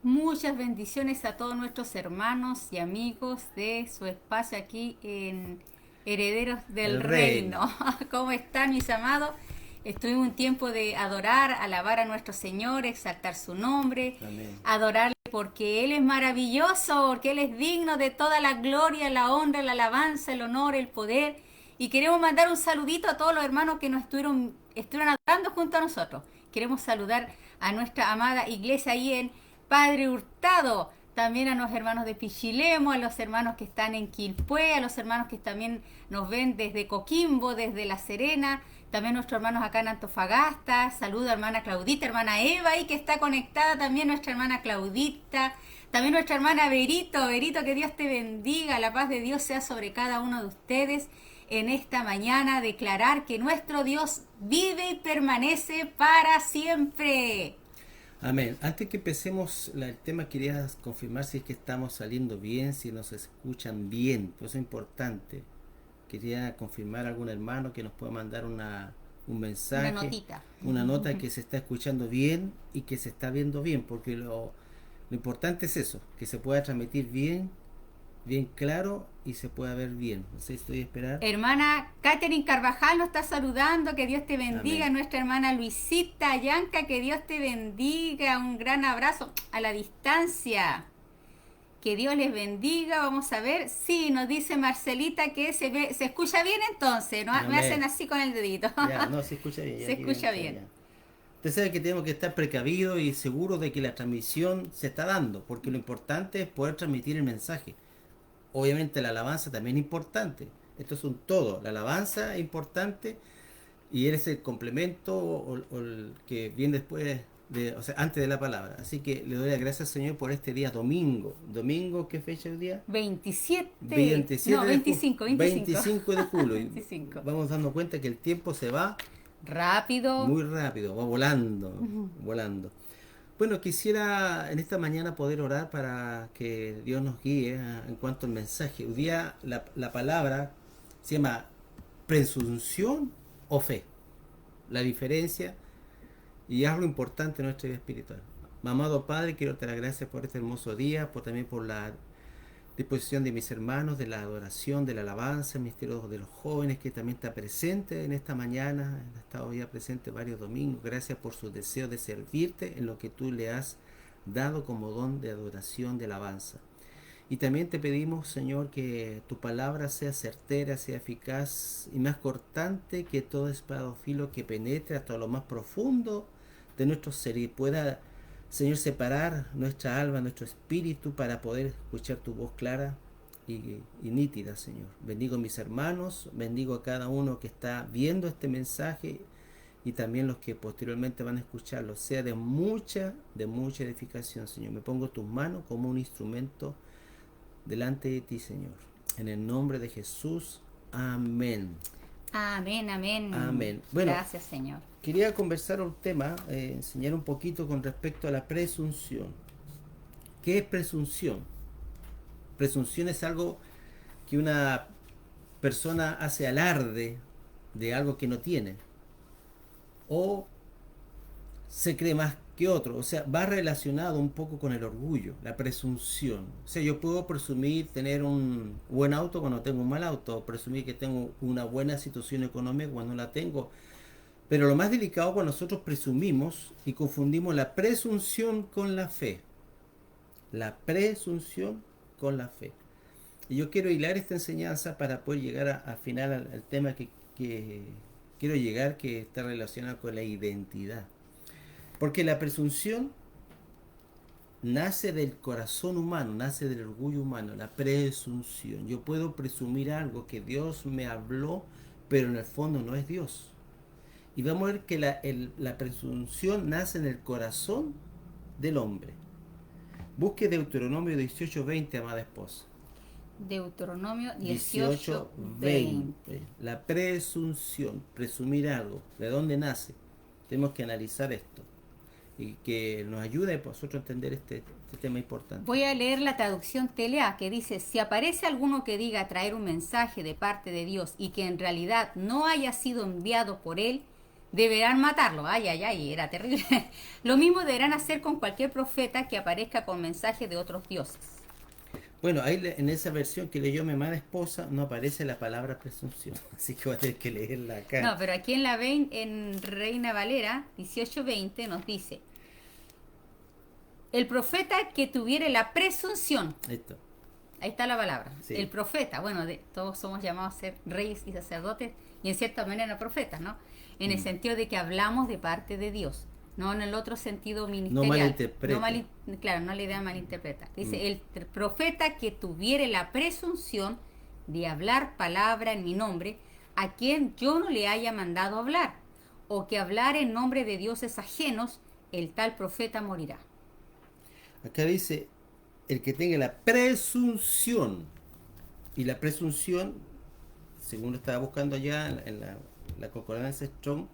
Muchas bendiciones a todos nuestros hermanos y amigos de su espacio aquí en Herederos del El reino. Reino. ¿Cómo están, mis amados? Estuvimos un tiempo de adorar, alabar a nuestro Señor, exaltar su nombre, Amén. adorarle porque Él es maravilloso, porque Él es digno de toda la gloria, la honra, la alabanza, el honor, el poder. Y queremos mandar un saludito a todos los hermanos que nos estuvieron adorando junto a nosotros. Queremos saludar a nuestra amada iglesia ahí en Padre Hurtado, también a los hermanos de Pichilemu, a los hermanos que están en Quilpué, a los hermanos que también nos ven desde Coquimbo, desde La Serena, también nuestros hermanos acá en Antofagasta. Saluda a hermana Claudita, hermana Eva ahí que está conectada, también nuestra hermana Claudita, también nuestra hermana Verito. Verito, que Dios te bendiga, la paz de Dios sea sobre cada uno de ustedes en esta mañana, declarar que nuestro Dios vive y permanece para siempre. Amén. Antes que empecemos el tema, quería confirmar si es que estamos saliendo bien, si nos escuchan bien. Pues eso es importante. Quería confirmar a algún hermano que nos pueda mandar un Una mensaje, notita. una nota que se está escuchando bien y que se está viendo bien, porque lo importante es eso, que se pueda transmitir bien, bien claro y se pueda ver bien. No sé si estoy a esperar. Hermana Catherine Carvajal nos está saludando, que Dios te bendiga. Amén. Nuestra hermana Luisita Yanca, que Dios te bendiga. Un gran abrazo a la distancia. Que Dios les bendiga. Vamos a ver. Sí, nos dice Marcelita que se escucha bien entonces. ¿No? Me hacen Amén. así con el dedito. Ya, no, se escucha bien, ya Se aquí bien escucha está bien. ya. Usted sabe que tenemos que estar precavidos y seguros de que la transmisión se está dando, porque lo importante es poder transmitir el mensaje. Obviamente la alabanza también es importante. Esto es un todo. La alabanza es importante y él es el complemento o el que viene después o sea, antes de la palabra. Así que le doy las gracias, Señor, por este día domingo. ¿Domingo qué fecha es el día? 27. No, 27 de julio. 25, 25. 25 de julio. Y 25. vamos dando cuenta que el tiempo se va Rápido. muy rápido, va volando, volando. Bueno, quisiera en esta mañana poder orar para que Dios nos guíe en cuanto al mensaje. Hoy día la palabra se llama presunción o fe. La diferencia y es algo importante en nuestra vida espiritual. Amado Padre, quiero darte las gracias por este hermoso día, también por la disposición de mis hermanos, de la adoración, de la alabanza, el ministerio de los jóvenes que también está presente en esta mañana, ha estado ya presente varios domingos. Gracias por su deseo de servirte en lo que tú le has dado como don de adoración, de alabanza. Y también te pedimos, Señor, que tu palabra sea certera, sea eficaz y más cortante que todo espada o filo, que penetre hasta lo más profundo de nuestro ser y pueda, Señor, separar nuestra alma, nuestro espíritu para poder escuchar tu voz clara y nítida, Señor. Bendigo a mis hermanos, bendigo a cada uno que está viendo este mensaje y también los que posteriormente van a escucharlo. Sea de mucha edificación, Señor. Me pongo tus manos como un instrumento delante de ti, Señor. En el nombre de Jesús. Amén. Amén, amén. Amén. Bueno, Gracias, Señor. quería conversar un tema, enseñar un poquito con respecto a la presunción. ¿Qué es presunción? Presunción es algo que una persona hace alarde de algo que no tiene. O se cree más que otro. O sea, va relacionado un poco con el orgullo, la presunción. O sea, yo puedo presumir tener un buen auto cuando tengo un mal auto, o presumir que tengo una buena situación económica cuando no la tengo. Pero lo más delicado es cuando nosotros presumimos y confundimos la presunción con la fe. La presunción con la fe. Y yo quiero hilar esta enseñanza para poder llegar al final al tema que quiero llegar, que está relacionado con la identidad. Porque la presunción nace del corazón humano, nace del orgullo humano, la presunción. Yo puedo presumir algo que Dios me habló, pero en el fondo no es Dios. Y vamos a ver que la presunción nace en el corazón del hombre. Busque Deuteronomio 18:20, amada esposa. Deuteronomio 18, 18:20. 20. La presunción, presumir algo. ¿De dónde nace? Tenemos que analizar esto y que nos ayude a nosotros a entender este tema importante. Voy a leer la traducción TLA que dice, si aparece alguno que diga traer un mensaje de parte de Dios y que en realidad no haya sido enviado por él, deberán matarlo. Ay, ay, ay, era terrible. Lo mismo deberán hacer con cualquier profeta que aparezca con mensajes de otros dioses. Bueno, ahí en esa versión que leyó mi amada esposa no aparece la palabra presunción, así que voy a tener que leerla No, acá. pero aquí en Reina Valera 18:20 nos dice, el profeta que tuviere la presunción, Esto, ahí está la palabra, el sí. profeta, bueno, todos somos llamados a ser reyes y sacerdotes y en cierta manera profetas, ¿no? En el Mm. sentido de que hablamos de parte de Dios, no en el otro sentido No ministerial. No malinterprete. claro, no la idea malinterpretar. Mm. Dice, el profeta que tuviere la presunción de hablar palabra en mi nombre, a quien yo no le haya mandado hablar, o que hablar en nombre de dioses ajenos, el tal profeta morirá. Acá dice, el que tenga la presunción, y la presunción, según lo estaba buscando allá en la concordancia Strong,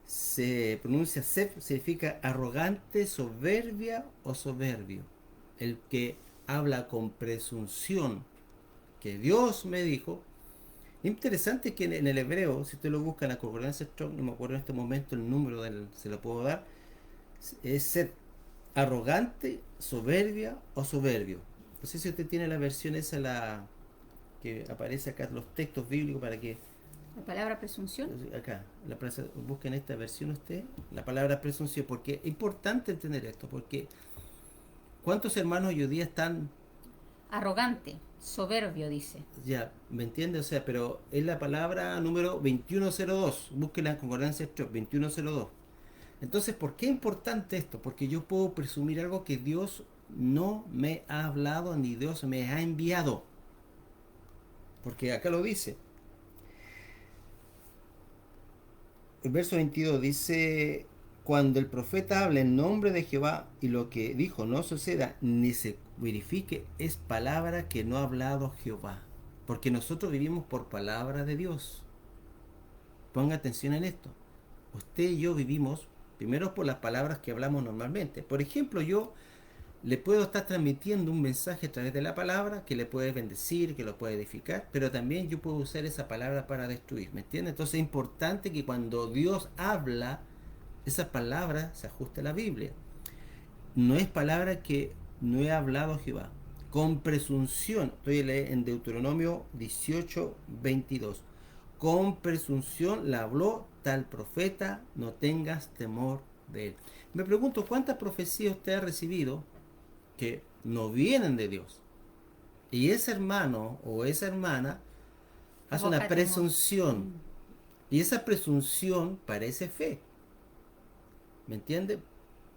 se pronuncia sef, significa arrogante, soberbia o soberbio. El que habla con presunción, que Dios me dijo. Interesante que en el hebreo, si usted lo busca en la concordancia Strong, no me acuerdo en este momento el número se lo puedo dar, es ser arrogante, soberbia o soberbio. No sé si usted tiene la versión esa, la que aparece acá, los textos bíblicos para que La palabra presunción, acá, busquen esta versión usted, la palabra presunción, porque es importante entender esto, porque ¿cuántos hermanos hoy día están, arrogante, soberbio, dice. ya, me entiende? O sea, pero es la palabra número 2102, busquen la concordancia Strong, 2102. Entonces, ¿por qué es importante esto? Porque yo puedo presumir algo que Dios no me ha hablado ni Dios me ha enviado. Porque acá lo dice. El verso 22 dice, cuando el profeta habla en nombre de Jehová y lo que dijo no suceda ni se verifique, es palabra que no ha hablado Jehová. Porque nosotros vivimos por palabra de Dios. Ponga atención en esto. Usted y yo vivimos primero por las palabras que hablamos normalmente. Por ejemplo, yo le puedo estar transmitiendo un mensaje a través de la palabra que le puede bendecir, que lo puede edificar, pero también yo puedo usar esa palabra para destruir, ¿me entiende? Entonces es importante que cuando Dios habla, esa palabra se ajuste a la Biblia. No es palabra que no he hablado Jehová. Con presunción, estoy en Deuteronomio 18:22. Con presunción la habló tal profeta, no tengas temor de él. Me pregunto, ¿cuántas profecías usted ha recibido que no vienen de Dios? Y ese hermano o esa hermana hace una Provoca temor. presunción. Y esa presunción parece fe. ¿Me entiende?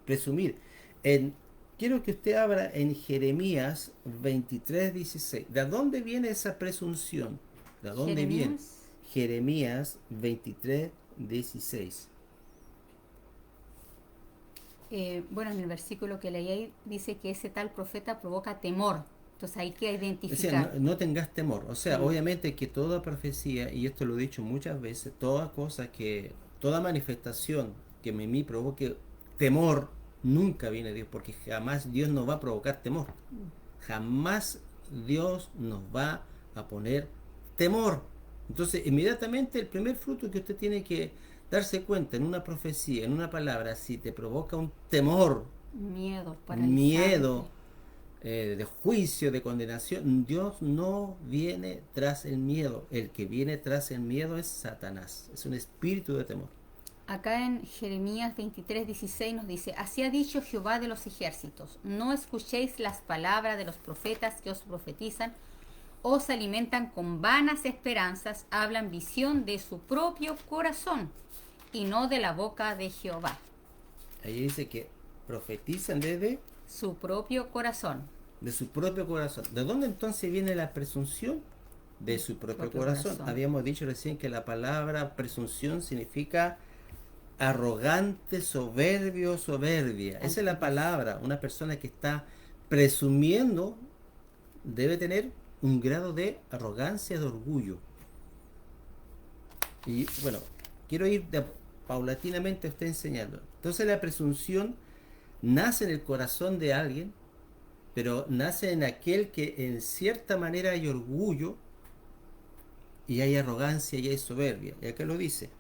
Presumir. En, quiero que usted abra en Jeremías 23:16. ¿De dónde viene esa presunción? ¿De dónde viene? Jeremías, Jeremías 23:16. bueno, en el versículo que leí ahí dice que ese tal profeta provoca temor. Entonces hay que O sea, identificar. no tengas temor. O sea, Mm. obviamente que toda profecía, y esto lo he dicho muchas veces, toda cosa que, toda manifestación que en mí provoque temor, nunca viene de Dios, porque jamás Dios nos va a provocar temor. Jamás Dios nos va a poner temor. Entonces, inmediatamente el primer fruto que usted tiene que darse cuenta en una profecía, en una palabra, si te provoca un temor, Miedo, paralizante. miedo, de juicio, de condenación, Dios no viene tras el miedo. El que viene tras el miedo es Satanás. Es un espíritu de temor. Acá en Jeremías 23:16 nos dice, así ha dicho Jehová de los ejércitos, no escuchéis las palabras de los profetas que os profetizan, os alimentan con vanas esperanzas, hablan visión de su propio corazón y no de la boca de Jehová. Ahí dice que profetizan desde Su propio corazón. de su propio corazón. ¿De dónde entonces viene la presunción? De su propio corazón. Habíamos dicho recién que la palabra presunción significa arrogante, soberbio, soberbia. Esa es la palabra. Una persona que está presumiendo debe tener un grado de arrogancia, de orgullo. Y bueno, quiero ir paulatinamente a usted enseñando. Entonces la presunción nace en el corazón de alguien, pero nace en aquel que en cierta manera hay orgullo y hay arrogancia y hay soberbia. Y acá lo dice.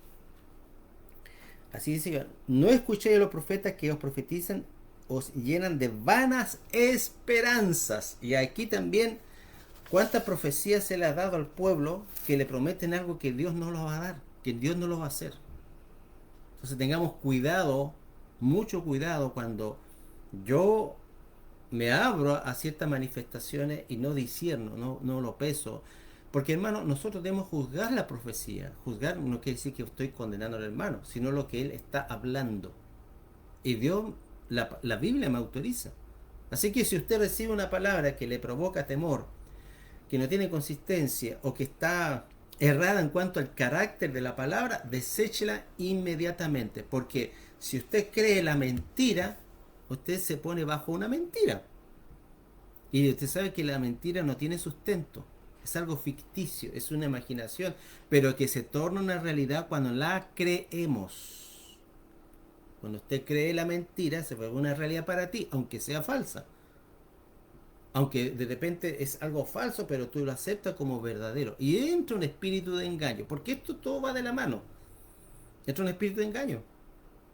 Así dice, no escuchéis a los profetas que os profetizan, os llenan de vanas esperanzas. Y aquí también, ¿cuántas profecías se le ha dado al pueblo que le prometen algo que Dios no lo va a dar, que Dios no lo va a hacer? Entonces tengamos cuidado, mucho cuidado cuando yo me abro a ciertas manifestaciones y no discierno, no lo peso. Porque hermano, nosotros debemos juzgar la profecía. Juzgar no quiere decir que estoy condenando al hermano, sino lo que él está hablando. Y Dios, la Biblia me autoriza. Así que si usted recibe una palabra que le provoca temor, que no tiene consistencia o que está errada en cuanto al carácter de la palabra, deséchela inmediatamente. Porque si usted cree la mentira, usted se pone bajo una mentira. Y usted sabe que la mentira no tiene sustento. Es algo ficticio, es una imaginación, pero que se torna una realidad cuando la creemos. Cuando usted cree la mentira, se vuelve una realidad para ti, aunque sea falsa. Aunque de repente es algo falso, pero tú lo aceptas como verdadero. Y entra un espíritu de engaño, porque esto todo va de la mano. Entra un espíritu de engaño.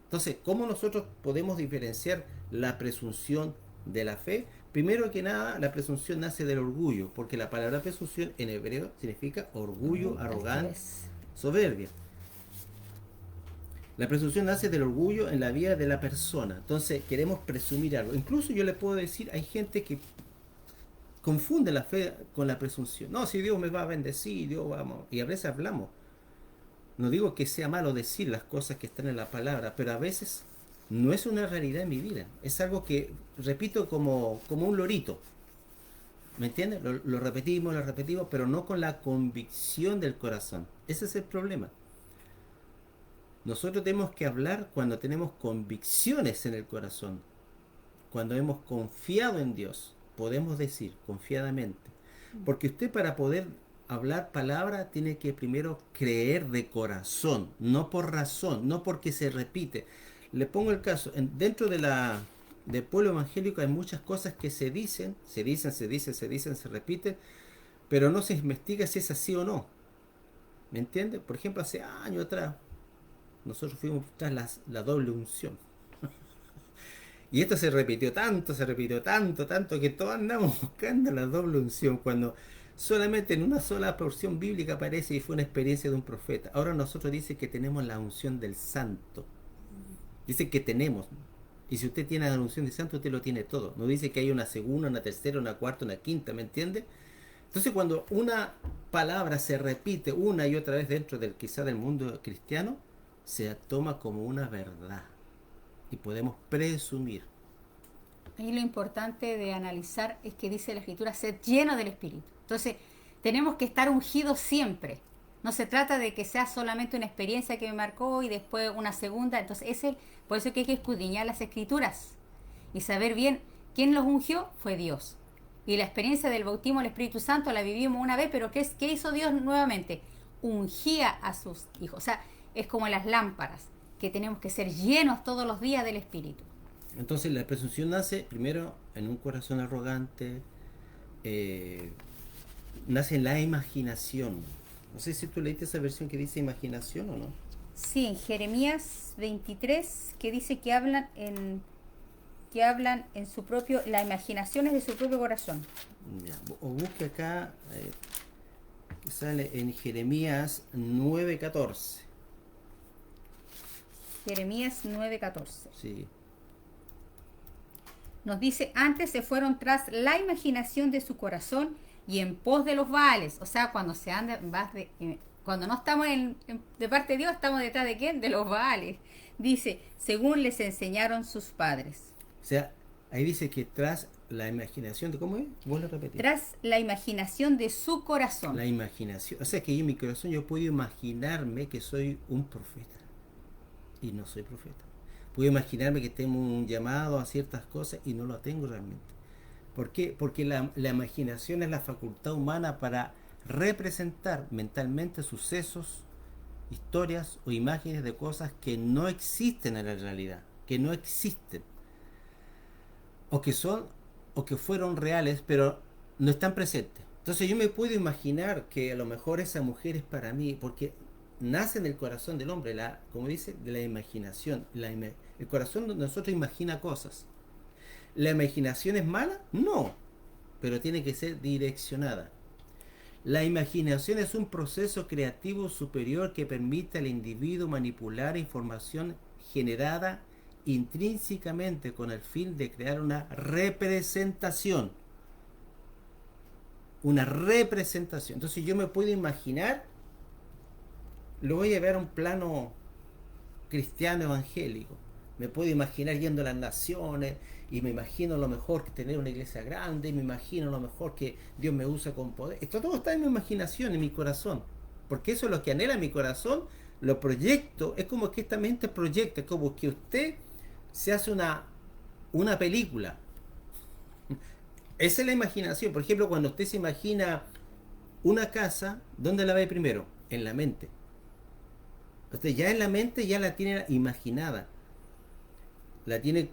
Entonces, ¿cómo nosotros podemos diferenciar la presunción de la fe? Primero que nada, la presunción nace del orgullo, porque la palabra presunción en hebreo significa orgullo, arrogancia, soberbia. La presunción nace del orgullo en la vida de la persona. Entonces, queremos presumir algo. Incluso yo le puedo decir, hay gente que confunde la fe con la presunción. No, si Dios me va a bendecir, Dios vamos. Y a veces hablamos. No digo que sea malo decir las cosas que están en la palabra, pero a veces no es una realidad en mi vida. Es algo que repito como un lorito. ¿Me entiendes? Lo repetimos, pero no con la convicción del corazón. Ese es el problema. Nosotros tenemos que hablar cuando tenemos convicciones en el corazón. Cuando hemos confiado en Dios, podemos decir confiadamente. Porque usted, para poder hablar palabra, tiene que primero creer de corazón, no por razón, no porque se repite. Le pongo el caso, dentro del pueblo evangélico hay muchas cosas que se se repiten, pero no se investiga si es así o no. ¿Me entiende? Por ejemplo, hace años atrás, nosotros fuimos tras la doble unción. Y esto se repitió tanto, que todos andamos buscando la doble unción, cuando solamente en una sola porción bíblica aparece y fue una experiencia de un profeta. Ahora nosotros dice que tenemos la unción del santo. Dice que tenemos. Y si usted tiene la unción del santo, usted lo tiene todo. No dice que hay una segunda, una tercera, una cuarta, una quinta, ¿me entiende? Entonces, cuando una palabra se repite una y otra vez dentro quizá del mundo cristiano, se toma como una verdad. Y podemos presumir. Ahí lo importante de analizar es que dice la Escritura, sed lleno del Espíritu. Entonces, tenemos que estar ungidos siempre. No se trata de que sea solamente una experiencia que me marcó y después una segunda. Entonces, por eso es que hay que escudriñar las Escrituras y saber bien quién los ungió fue Dios. Y la experiencia del bautismo del Espíritu Santo la vivimos una vez, pero ¿qué hizo Dios nuevamente? Ungía a sus hijos. O sea, es como las lámparas, que tenemos que ser llenos todos los días del Espíritu. Entonces la presunción nace primero en un corazón arrogante, nace en la imaginación. No sé si tú leíste esa versión que dice imaginación o no. Sí, en Jeremías 23, que dice que hablan en su propio, la imaginación es de su propio corazón. Ya, o busque acá, sale en Jeremías 9:14. Jeremías 9:14. Sí. Nos dice, antes se fueron tras la imaginación de su corazón y en pos de los Baales. O sea, cuando se anda cuando no estamos de parte de Dios, estamos detrás de ¿quién? De los Baales. Dice, según les enseñaron sus padres. O sea, ahí dice que tras la imaginación de, ¿cómo es? ¿Vos lo repetís? Tras la imaginación de su corazón. La imaginación. O sea, que yo en mi corazón yo puedo imaginarme que soy un profeta. Y no soy profeta. Puedo imaginarme que tengo un llamado a ciertas cosas y no lo tengo realmente. ¿Por qué? Porque la imaginación es la facultad humana para representar mentalmente sucesos, historias o imágenes de cosas que no existen en la realidad, que no existen, o que fueron reales, pero no están presentes. Entonces yo me puedo imaginar que a lo mejor esa mujer es para mí, porque nace en el corazón del hombre, como dice, de la imaginación. El corazón de nosotros imagina cosas. ¿La imaginación es mala? No, pero tiene que ser direccionada. La imaginación es un proceso creativo superior que permite al individuo manipular información generada intrínsecamente con el fin de crear una representación. Una representación. Entonces yo me puedo imaginar, lo voy a ver a un plano cristiano evangélico. Me puedo imaginar yendo a las naciones y me imagino lo mejor que tener una iglesia grande, y me imagino lo mejor que Dios me usa con poder. Esto todo está en mi imaginación, en mi corazón, porque eso es lo que anhela mi corazón, lo proyecto. Es como que esta mente proyecta, es como que usted se hace una película. Esa es la imaginación. Por ejemplo, cuando usted se imagina una casa, ¿dónde la ve primero? En la mente. Usted ya en la mente ya la tiene imaginada. La tiene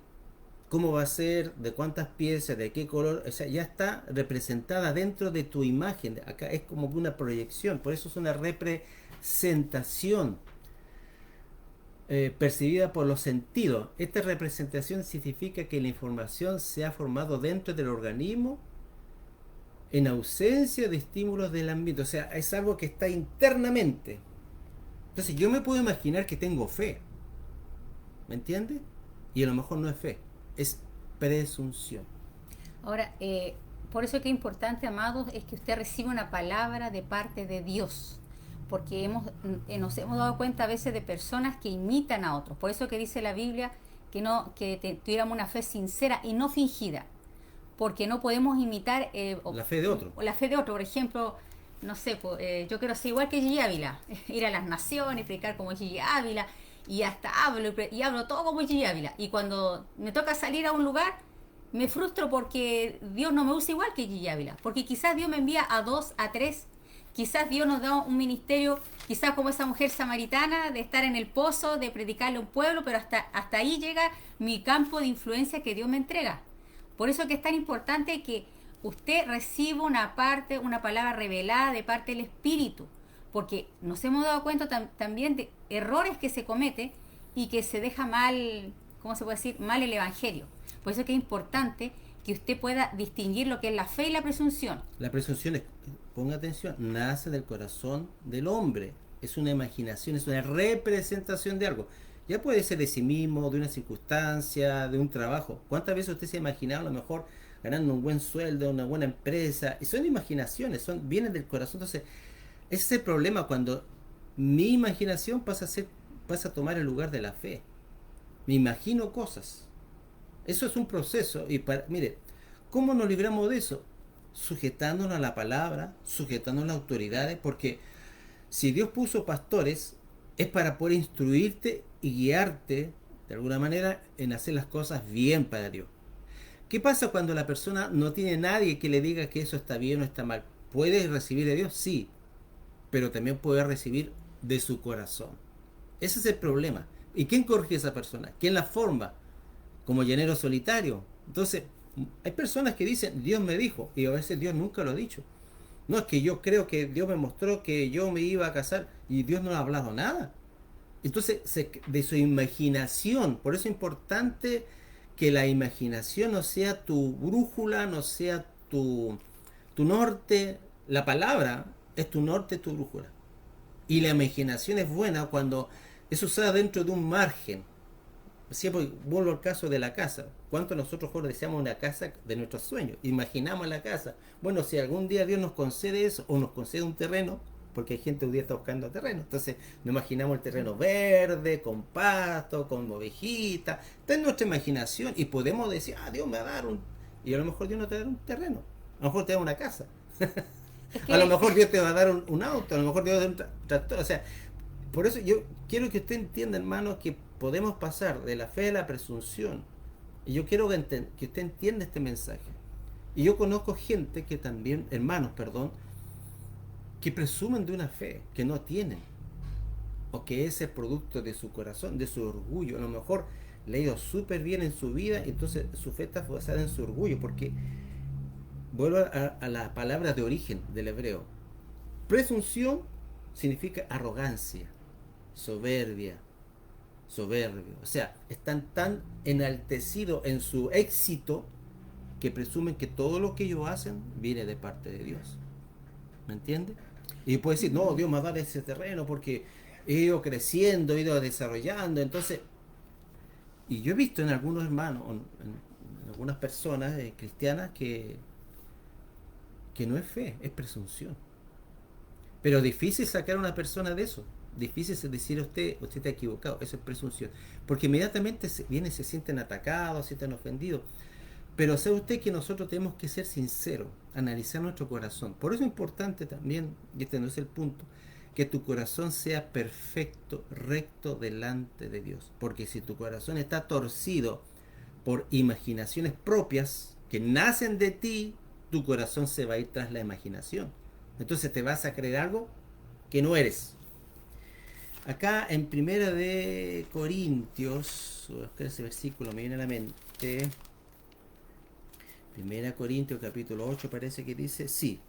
cómo va a ser, de cuántas piezas, de qué color, o sea, ya está representada dentro de tu imagen. Acá es como una proyección, por eso es una representación percibida por los sentidos. Esta representación significa que la información se ha formado dentro del organismo en ausencia de estímulos del ambiente, o sea, es algo que está internamente. Entonces yo me puedo imaginar que tengo fe, ¿me entiendes? Y a lo mejor no es fe, es presunción. Ahora, por eso que es importante, amados, es que usted reciba una palabra de parte de Dios, porque nos hemos dado cuenta a veces de personas que imitan a otros. Por eso que dice la Biblia que tuviéramos una fe sincera y no fingida, porque no podemos imitar la fe de otro. O la fe de otro, por ejemplo, no sé, yo quiero ser igual que Gigi Ávila, ir a las naciones, predicar como Gigi Ávila, y hasta hablo todo como Gigi Ávila. Y cuando me toca salir a un lugar, me frustro porque Dios no me usa igual que Gigi Ávila, porque quizás Dios me envía a 2, a 3, quizás Dios nos da un ministerio, quizás como esa mujer samaritana, de estar en el pozo, de predicarle a un pueblo, pero hasta ahí llega mi campo de influencia que Dios me entrega. Por eso que es tan importante que usted reciba una palabra revelada de parte del Espíritu, porque nos hemos dado cuenta también de errores que se cometen y que se deja mal, ¿cómo se puede decir? Mal el Evangelio. Por eso que es importante que usted pueda distinguir lo que es la fe y la presunción. La presunción, ponga atención, nace del corazón del hombre. Es una imaginación, es una representación de algo. Ya puede ser de sí mismo, de una circunstancia, de un trabajo. ¿Cuántas veces usted se ha imaginado a lo mejor ganando un buen sueldo, una buena empresa? Y son imaginaciones, vienen del corazón. Entonces, ese es el problema cuando mi imaginación pasa a tomar el lugar de la fe. Me imagino cosas. Eso es un proceso. Y mire, ¿cómo nos libramos de eso? Sujetándonos a la palabra, sujetándonos a las autoridades, porque si Dios puso pastores, es para poder instruirte y guiarte de alguna manera en hacer las cosas bien para Dios. ¿Qué pasa cuando la persona no tiene nadie que le diga que eso está bien o está mal? ¿Puede recibir de Dios? Sí, pero también puede recibir de su corazón. Ese es el problema. ¿Y quién corrige a esa persona? ¿Quién la forma? Como llanero solitario. Entonces, hay personas que dicen, Dios me dijo, y a veces Dios nunca lo ha dicho. No, es que yo creo que Dios me mostró que yo me iba a casar y Dios no ha hablado nada. Entonces, de su imaginación, por eso es importante que la imaginación no sea tu brújula, no sea tu norte. La palabra es tu norte, tu brújula. Y la imaginación es buena cuando es usada dentro de un margen. Siempre vuelvo al caso de la casa. ¿Cuánto nosotros jóvenes deseamos una casa de nuestros sueños? Imaginamos la casa. Bueno, si algún día Dios nos concede eso, o nos concede un terreno, porque hay gente que hoy día está buscando terreno, entonces nos imaginamos el terreno verde, con pasto, con ovejitas. Está en nuestra imaginación y podemos decir, Dios me va a dar y a lo mejor Dios no te va a dar un terreno, a lo mejor te da una casa. A lo mejor Dios te va a dar un auto, a lo mejor Dios te va a dar un tractor. O sea, por eso yo quiero que usted entienda, hermano, que podemos pasar de la fe a la presunción. Y yo quiero que usted entienda este mensaje. Y yo conozco gente que también, hermanos, perdón, que presumen de una fe que no tienen, o que es el producto de su corazón, de su orgullo. A lo mejor le ha ido súper bien en su vida, y entonces su fe está basada en su orgullo, porque vuelvo a la palabra de origen del hebreo. Presunción significa arrogancia, soberbia, soberbio. O sea, están tan enaltecidos en su éxito que presumen que todo lo que ellos hacen viene de parte de Dios. ¿Me entiendes? Y puede decir, no, Dios me va a dar ese terreno porque he ido creciendo, he ido desarrollando. Entonces, y yo he visto en algunos hermanos, en algunas personas cristianas que no es fe, es presunción. Pero difícil sacar a una persona de eso. Difícil es decir usted está equivocado, eso es presunción. Porque inmediatamente se sienten atacados, se sienten ofendidos. Pero sabe usted que nosotros tenemos que ser sinceros, analizar nuestro corazón. Por eso es importante también, y este no es el punto, que tu corazón sea perfecto, recto delante de Dios. Porque si tu corazón está torcido por imaginaciones propias que nacen de ti, tu corazón se va a ir tras la imaginación. Entonces te vas a creer algo que no eres. Acá en Primera de Corintios, ese versículo me viene a la mente. Primera Corintios capítulo 8 parece que dice, sí.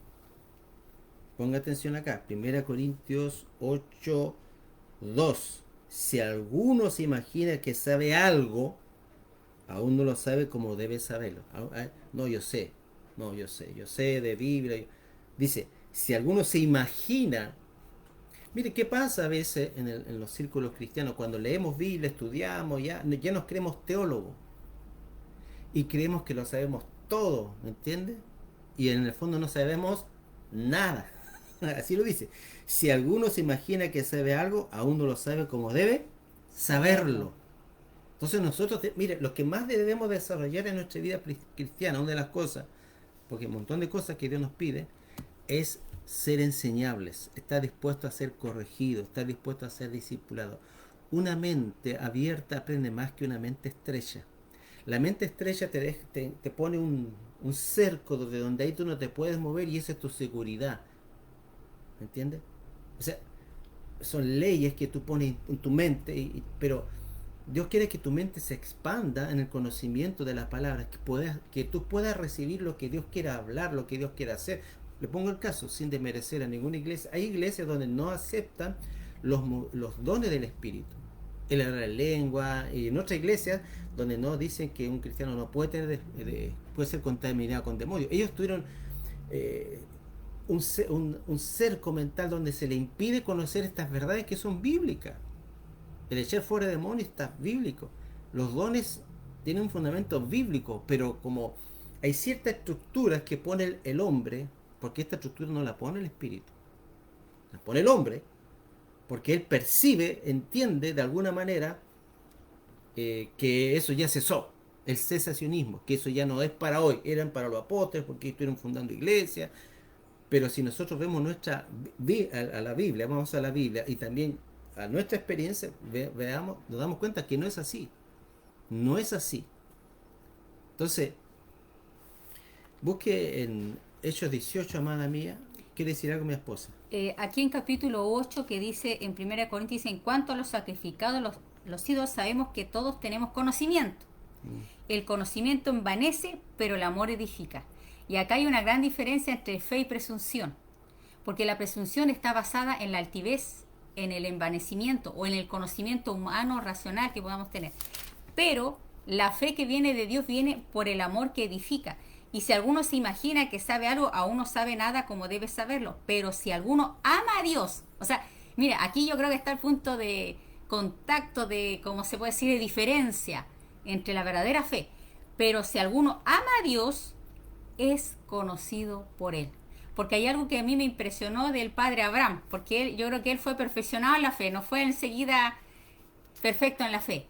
Ponga atención acá, Primera Corintios 8, 2. Si alguno se imagina que sabe algo, aún no lo sabe como debe saberlo. No, yo sé de Biblia. Dice, si alguno se imagina, mire qué pasa a veces en los círculos cristianos, cuando leemos Biblia, estudiamos, ya nos creemos teólogos y creemos que lo sabemos todo, ¿me entiendes? Y en el fondo no sabemos nada. Así lo dice. Si alguno se imagina que sabe algo, aún no lo sabe como debe saberlo. Entonces nosotros, mire, lo que más debemos desarrollar en nuestra vida cristiana, una de las cosas, porque hay un montón de cosas que Dios nos pide, es ser enseñables, estar dispuesto a ser corregido, estar dispuesto a ser discipulado. Una mente abierta aprende más que una mente estrecha. La mente estrecha te pone un cerco de donde ahí tú no te puedes mover y esa es tu seguridad. ¿Me entiendes? O sea, son leyes que tú pones en tu mente, pero Dios quiere que tu mente se expanda en el conocimiento de las palabras, que tú puedas recibir lo que Dios quiera hablar, lo que Dios quiera hacer. Le pongo el caso, sin desmerecer a ninguna iglesia. Hay iglesias donde no aceptan los dones del Espíritu. El hablar en lengua, y en otras iglesias donde no dicen que un cristiano no puede puede ser contaminado con demonios. Ellos tuvieron un cerco mental donde se le impide conocer estas verdades que son bíblicas. El echar fuera demonios está bíblico. Los dones tienen un fundamento bíblico, pero como hay ciertas estructuras que pone el hombre, porque esta estructura no la pone el espíritu, la pone el hombre, porque él percibe, entiende de alguna manera que eso ya cesó, el cesacionismo, que eso ya no es para hoy, eran para los apóstoles porque estuvieron fundando iglesias, pero si nosotros vemos a la Biblia, vamos a la Biblia y también a nuestra experiencia, veamos, nos damos cuenta que no es así, no es así. Entonces, busque en Hechos 18, amada mía. ¿Quiere decir algo mi esposa? Aquí en capítulo 8 que dice en 1 Corintios, en cuanto a los sacrificados, los ídolos, sabemos que todos tenemos conocimiento. El conocimiento envanece, pero el amor edifica. Y acá hay una gran diferencia entre fe y presunción, porque la presunción está basada en la altivez, en el envanecimiento o en el conocimiento humano racional que podamos tener. Pero la fe que viene de Dios viene por el amor que edifica. Y si alguno se imagina que sabe algo, aún no sabe nada como debe saberlo. Pero si alguno ama a Dios, o sea, mira, aquí yo creo que está el punto de contacto, de, como se puede decir, de diferencia entre la verdadera fe. Pero si alguno ama a Dios, es conocido por Él. Porque hay algo que a mí me impresionó del padre Abraham, porque yo creo que él fue perfeccionado en la fe, no fue enseguida perfecto en la fe.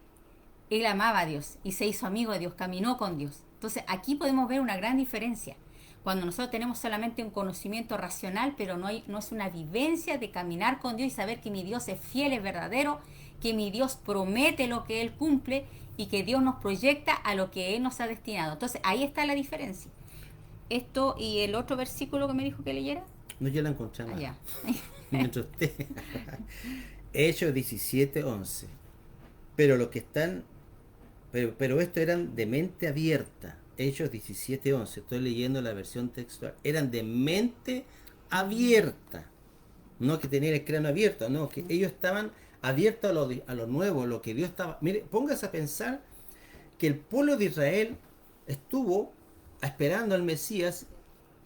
Él amaba a Dios y se hizo amigo de Dios, caminó con Dios. Entonces aquí podemos ver una gran diferencia. Cuando nosotros tenemos solamente un conocimiento racional, pero no es una vivencia de caminar con Dios y saber que mi Dios es fiel, es verdadero, que mi Dios promete lo que Él cumple y que Dios nos proyecta a lo que Él nos ha destinado. Entonces ahí está la diferencia. Esto y el otro versículo que me dijo que leyera. No, yo la encontré más. Ya. Mientras usted. Hechos 17, 11. Pero los que están. Pero estos eran de mente abierta. Hechos 17, 11. Estoy leyendo la versión textual. Eran de mente abierta. No que tenían el cráneo abierto, no, que ellos estaban abierto a lo nuevo, lo que Dios estaba... Mire, póngase a pensar que el pueblo de Israel estuvo esperando al Mesías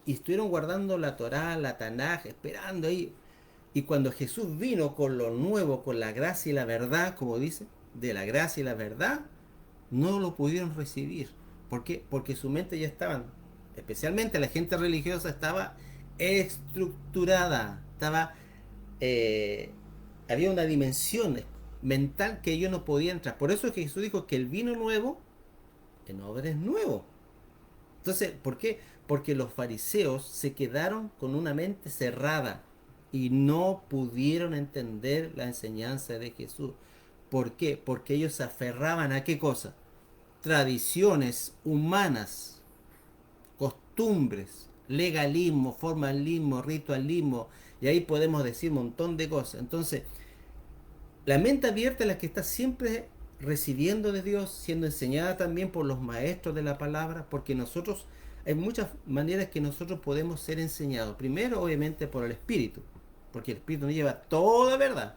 y estuvieron guardando la Torá, la Tanaj, esperando ahí. Y cuando Jesús vino con lo nuevo, con la gracia y la verdad, como dice, de la gracia y la verdad, no lo pudieron recibir. ¿Por qué? Porque su mente ya estaban, especialmente la gente religiosa, estaba estructurada, había una dimensión mental que ellos no podían entrar. Por eso es que Jesús dijo que el vino nuevo en obra es nuevo. Entonces, ¿por qué? Porque los fariseos se quedaron con una mente cerrada y no pudieron entender la enseñanza de Jesús. ¿Por qué? Porque ellos se aferraban a qué cosa? Tradiciones humanas, costumbres, legalismo, formalismo, ritualismo, y ahí podemos decir un montón de cosas. Entonces, la mente abierta es la que está siempre recibiendo de Dios, siendo enseñada también por los maestros de la palabra, porque nosotros, hay muchas maneras que nosotros podemos ser enseñados. Primero, obviamente, por el Espíritu, porque el Espíritu nos lleva toda verdad.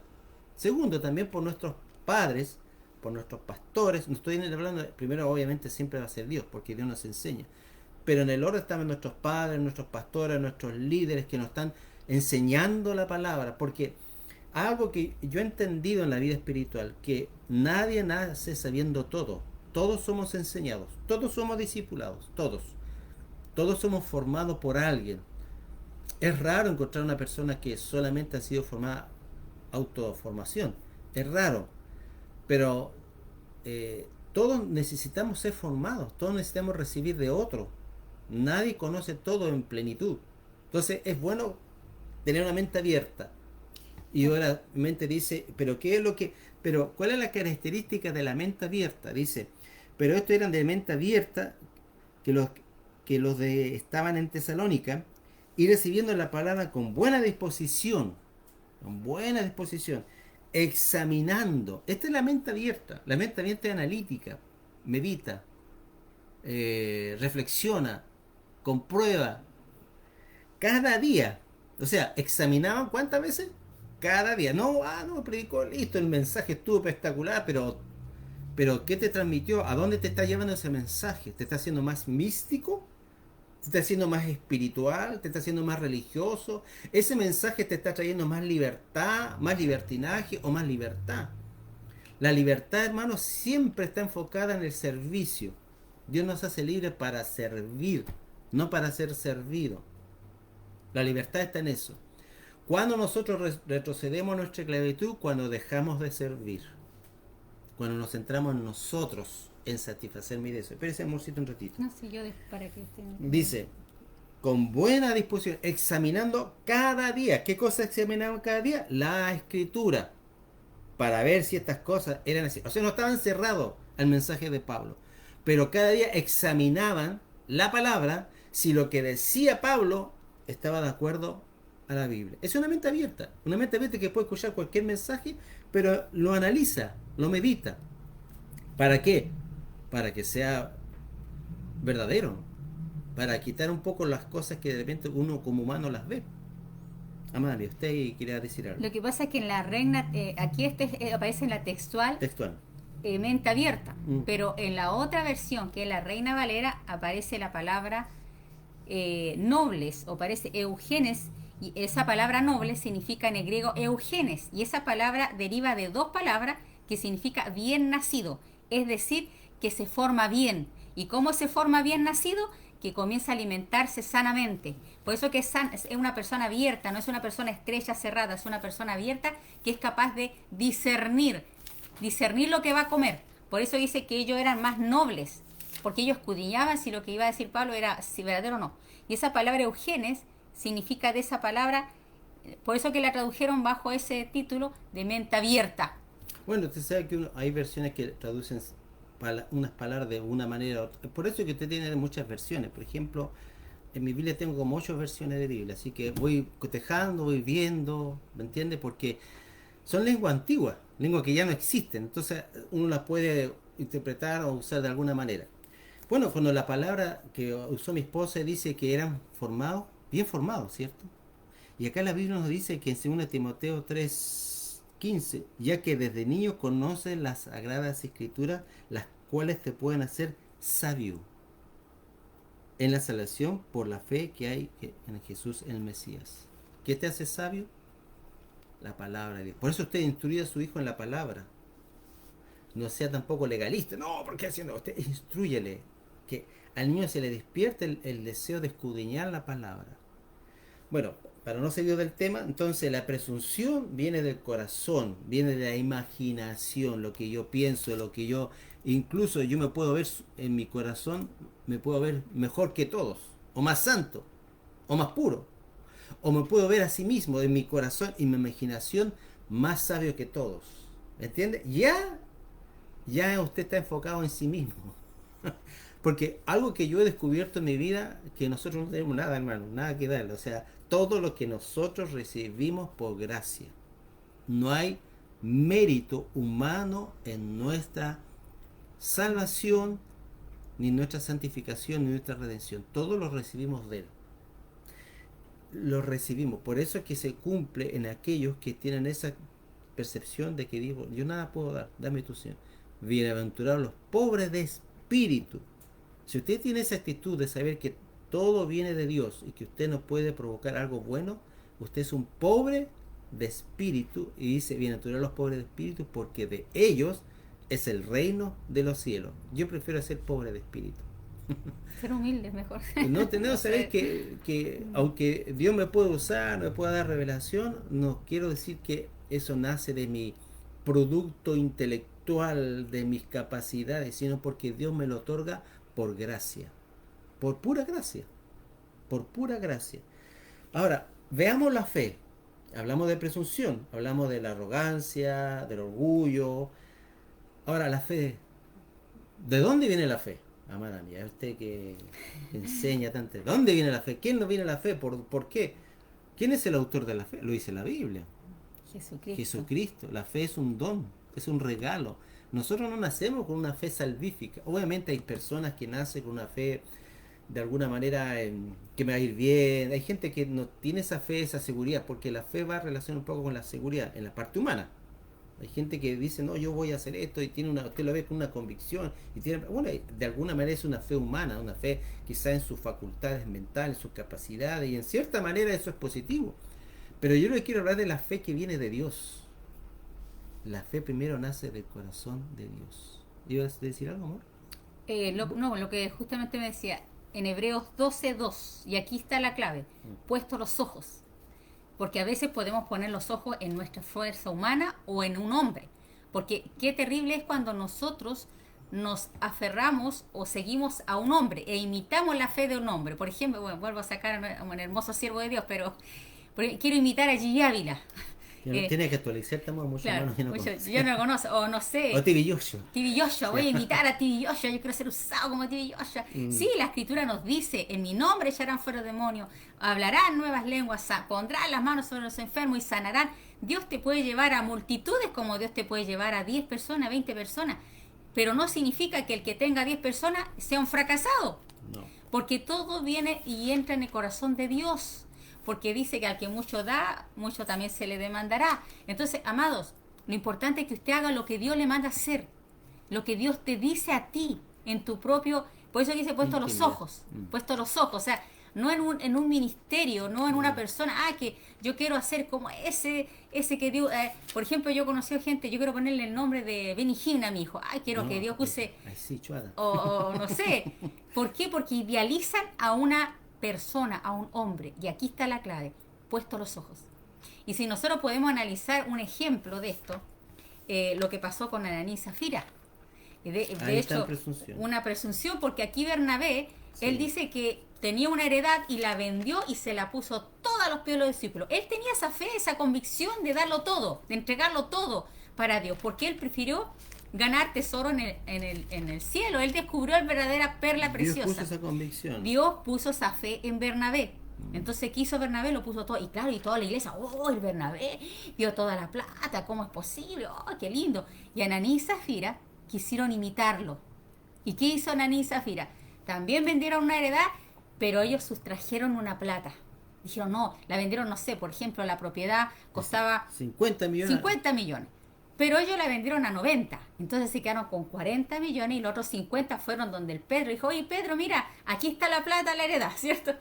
Segundo, también por nuestros padres, por nuestros pastores. No estoy hablando, primero, obviamente, siempre va a ser Dios, porque Dios nos enseña. Pero en el orden están nuestros padres, nuestros pastores, nuestros líderes que nos están enseñando la palabra, porque algo que yo he entendido en la vida espiritual, que nadie nace sabiendo todo. Todos somos enseñados, todos somos discipulados, todos. Todos somos formados por alguien. Es raro encontrar una persona que solamente ha sido formada autoformación. Es raro. Pero todos necesitamos ser formados, todos necesitamos recibir de otro. Nadie conoce todo en plenitud. Entonces es bueno tener una mente abierta. Y ahora mi mente dice, pero ¿qué es lo que? Pero ¿cuál es la característica de la mente abierta? Dice, pero estos eran de mente abierta, que los de estaban en Tesalónica, y recibiendo la palabra con buena disposición, examinando. Esta es la mente abierta. La mente abierta es analítica, medita, reflexiona, comprueba, cada día. O sea, examinaban ¿cuántas veces? Cada día. No, no, predicó, listo, el mensaje estuvo espectacular, pero ¿qué te transmitió? ¿A dónde te está llevando ese mensaje? ¿Te está haciendo más místico? ¿Te está haciendo más espiritual? ¿Te está haciendo más religioso? ¿Ese mensaje te está trayendo más libertad, más libertinaje o más libertad? La libertad, hermanos, siempre está enfocada en el servicio. Dios nos hace libres para servir, no para ser servido. La libertad está en eso. Cuando nosotros retrocedemos a nuestra esclavitud, cuando dejamos de servir, cuando nos centramos en nosotros, en satisfacer mi deseo. Espérese, amorcito, un ratito. No sé, yo para que estén... Dice, con buena disposición, examinando cada día. ¿Qué cosa examinaban cada día? La escritura, para ver si estas cosas eran así. O sea, no estaban cerrados al mensaje de Pablo, pero cada día examinaban la palabra, si lo que decía Pablo estaba de acuerdo a la Biblia. Es una mente abierta que puede escuchar cualquier mensaje, pero lo analiza, lo medita. ¿Para qué? Para que sea verdadero, para quitar un poco las cosas que de repente uno como humano las ve. Amalia, usted quería decir algo. Lo que pasa es que en la Reina, aquí aparece en la textual, Textual. mente abierta, Mm. pero en la otra versión, que es la Reina Valera, aparece la palabra nobles, o aparece eugenes, y esa palabra noble significa en el griego eugenes, y esa palabra deriva de dos palabras que significa bien nacido, es decir, que se forma bien. ¿Y cómo se forma bien nacido? Que comienza a alimentarse sanamente. Por eso que es una persona abierta, no es una persona estrecha, cerrada, es una persona abierta que es capaz de discernir lo que va a comer. Por eso dice que ellos eran más nobles, porque ellos escudriñaban si lo que iba a decir Pablo era si verdadero o no. Y esa palabra eugenes significa de esa palabra, por eso que la tradujeron bajo ese título de mente abierta. Bueno, usted sabe que hay versiones que traducen unas palabras de una manera u otra. Por eso que usted tiene muchas versiones. Por ejemplo, en mi Biblia tengo como 8 versiones de Biblia, así que voy cotejando, voy viendo, ¿me entiende? Porque son lenguas antiguas, lenguas que ya no existen, entonces uno las puede interpretar o usar de alguna manera. Bueno, cuando la palabra que usó mi esposa dice que eran formados, bien formados, ¿cierto? Y acá la Biblia nos dice que en 2 Timoteo 3, 15, ya que desde niño conoces las sagradas escrituras, las cuales te pueden hacer sabio en la salvación por la fe que hay en Jesús el Mesías. ¿Qué te hace sabio? La palabra de Dios. Por eso usted instruye a su hijo en la palabra. No sea tampoco legalista. No, ¿por qué haciendo? Usted instrúyele. Que al niño se le despierte el deseo de escudriñar la palabra. Bueno, para no seguir del tema, entonces la presunción viene del corazón, viene de la imaginación, lo que yo pienso, lo que yo, incluso yo me puedo ver en mi corazón, me puedo ver mejor que todos, o más santo, o más puro, o me puedo ver a sí mismo en mi corazón y mi imaginación más sabio que todos. ¿Me entiende? Ya usted está enfocado en sí mismo. Porque algo que yo he descubierto en mi vida, que nosotros no tenemos nada, hermano, nada que darle. O sea, todo lo que nosotros recibimos por gracia. No hay mérito humano en nuestra salvación, ni nuestra santificación, ni nuestra redención. Todo lo recibimos de Él. Lo recibimos. Por eso es que se cumple en aquellos que tienen esa percepción de que digo, yo nada puedo dar, dame tu Señor. Bienaventurados los pobres de espíritu. Si usted tiene esa actitud de saber que todo viene de Dios y que usted no puede provocar algo bueno, usted es un pobre de espíritu, y dice, bienaventurados los pobres de espíritu, porque de ellos es el reino de los cielos. Yo prefiero ser pobre de espíritu. Ser humilde es mejor. No tenemos que saber que aunque Dios me puede usar, me pueda dar revelación, no quiero decir que eso nace de mi producto intelectual, de mis capacidades, sino porque Dios me lo otorga por gracia, por pura gracia, por pura gracia. Ahora, veamos la fe. Hablamos de presunción, hablamos de la arrogancia, del orgullo. Ahora, la fe, ¿de dónde viene la fe? Amada mía, usted que enseña tanto, ¿de dónde viene la fe? ¿Quién no viene la fe? ¿Por qué? ¿Quién es el autor de la fe? Lo dice la Biblia. Jesucristo. La fe es un don, es un regalo. Nosotros no nacemos con una fe salvífica. Obviamente hay personas que nacen con una fe de alguna manera que me va a ir bien. Hay gente que no tiene esa fe, esa seguridad, porque la fe va a relacionar un poco con la seguridad en la parte humana. Hay gente que dice, no, yo voy a hacer esto, y tiene usted lo ve con una convicción, y tiene, bueno, de alguna manera es una fe humana, una fe quizá en sus facultades mentales, sus capacidades, y en cierta manera eso es positivo. Pero yo le quiero hablar de la fe que viene de Dios. La fe primero nace del corazón de Dios. ¿Ibas a decir algo, amor? Lo que justamente me decía, en Hebreos 12:2, y aquí está la clave, puesto los ojos. Porque a veces podemos poner los ojos en nuestra fuerza humana o en un hombre. Porque qué terrible es cuando nosotros nos aferramos o seguimos a un hombre e imitamos la fe de un hombre. Por ejemplo, bueno, vuelvo a sacar a un hermoso siervo de Dios, pero quiero imitar a Gigi Ávila. Tiene que actualizar, estamos mucho claro, hermanos. Yo no lo conozco, o no sé. O TV Joshua. TV Joshua, voy a imitar a TV Joshua, yo quiero ser usado como TV Joshua. Sí, la escritura nos dice, en mi nombre echarán fuera demonios, hablarán nuevas lenguas, pondrán las manos sobre los enfermos y sanarán. Dios te puede llevar a multitudes como Dios te puede llevar a 10 personas, 20 personas, pero no significa que el que tenga 10 personas sea un fracasado. No. Porque todo viene y entra en el corazón de Dios. Porque dice que al que mucho da, mucho también se le demandará. Entonces, amados, lo importante es que usted haga lo que Dios le manda hacer, lo que Dios te dice a ti, en tu propio, por eso dice puesto los ojos, o sea, no en un ministerio, no en una persona, que yo quiero hacer como ese que Dios, por ejemplo, yo he conocido gente, yo quiero ponerle el nombre de Benny Hinn a mi hijo, quiero que Dios use, o no sé, ¿por qué? Porque idealizan a una persona, a un hombre, y aquí está la clave, puesto los ojos. Y si nosotros podemos analizar un ejemplo de esto, lo que pasó con Ananías y Zafira, de hecho una presunción, porque aquí Bernabé, él dice que tenía una heredad y la vendió y se la puso toda a los pies de los discípulos. Él tenía esa fe, esa convicción de darlo todo, de entregarlo todo para Dios, porque él prefirió ganar tesoro en el cielo. Él descubrió la verdadera perla preciosa. Dios puso esa convicción. Dios puso esa fe en Bernabé. Entonces, ¿qué hizo Bernabé? Lo puso todo. Y claro, y toda la iglesia, el Bernabé dio toda la plata, ¿cómo es posible? Qué lindo. Y Ananías y Zafira quisieron imitarlo. ¿Y qué hizo Ananías y Zafira? También vendieron una heredad, pero ellos sustrajeron una plata. Dijeron, no, la vendieron, no sé, por ejemplo, la propiedad costaba 50 millones. 50 millones. Pero ellos la vendieron a 90. Entonces se quedaron con 40 millones y los otros 50 fueron donde el Pedro dijo, oye Pedro, mira, aquí está la plata, la heredad, ¿cierto?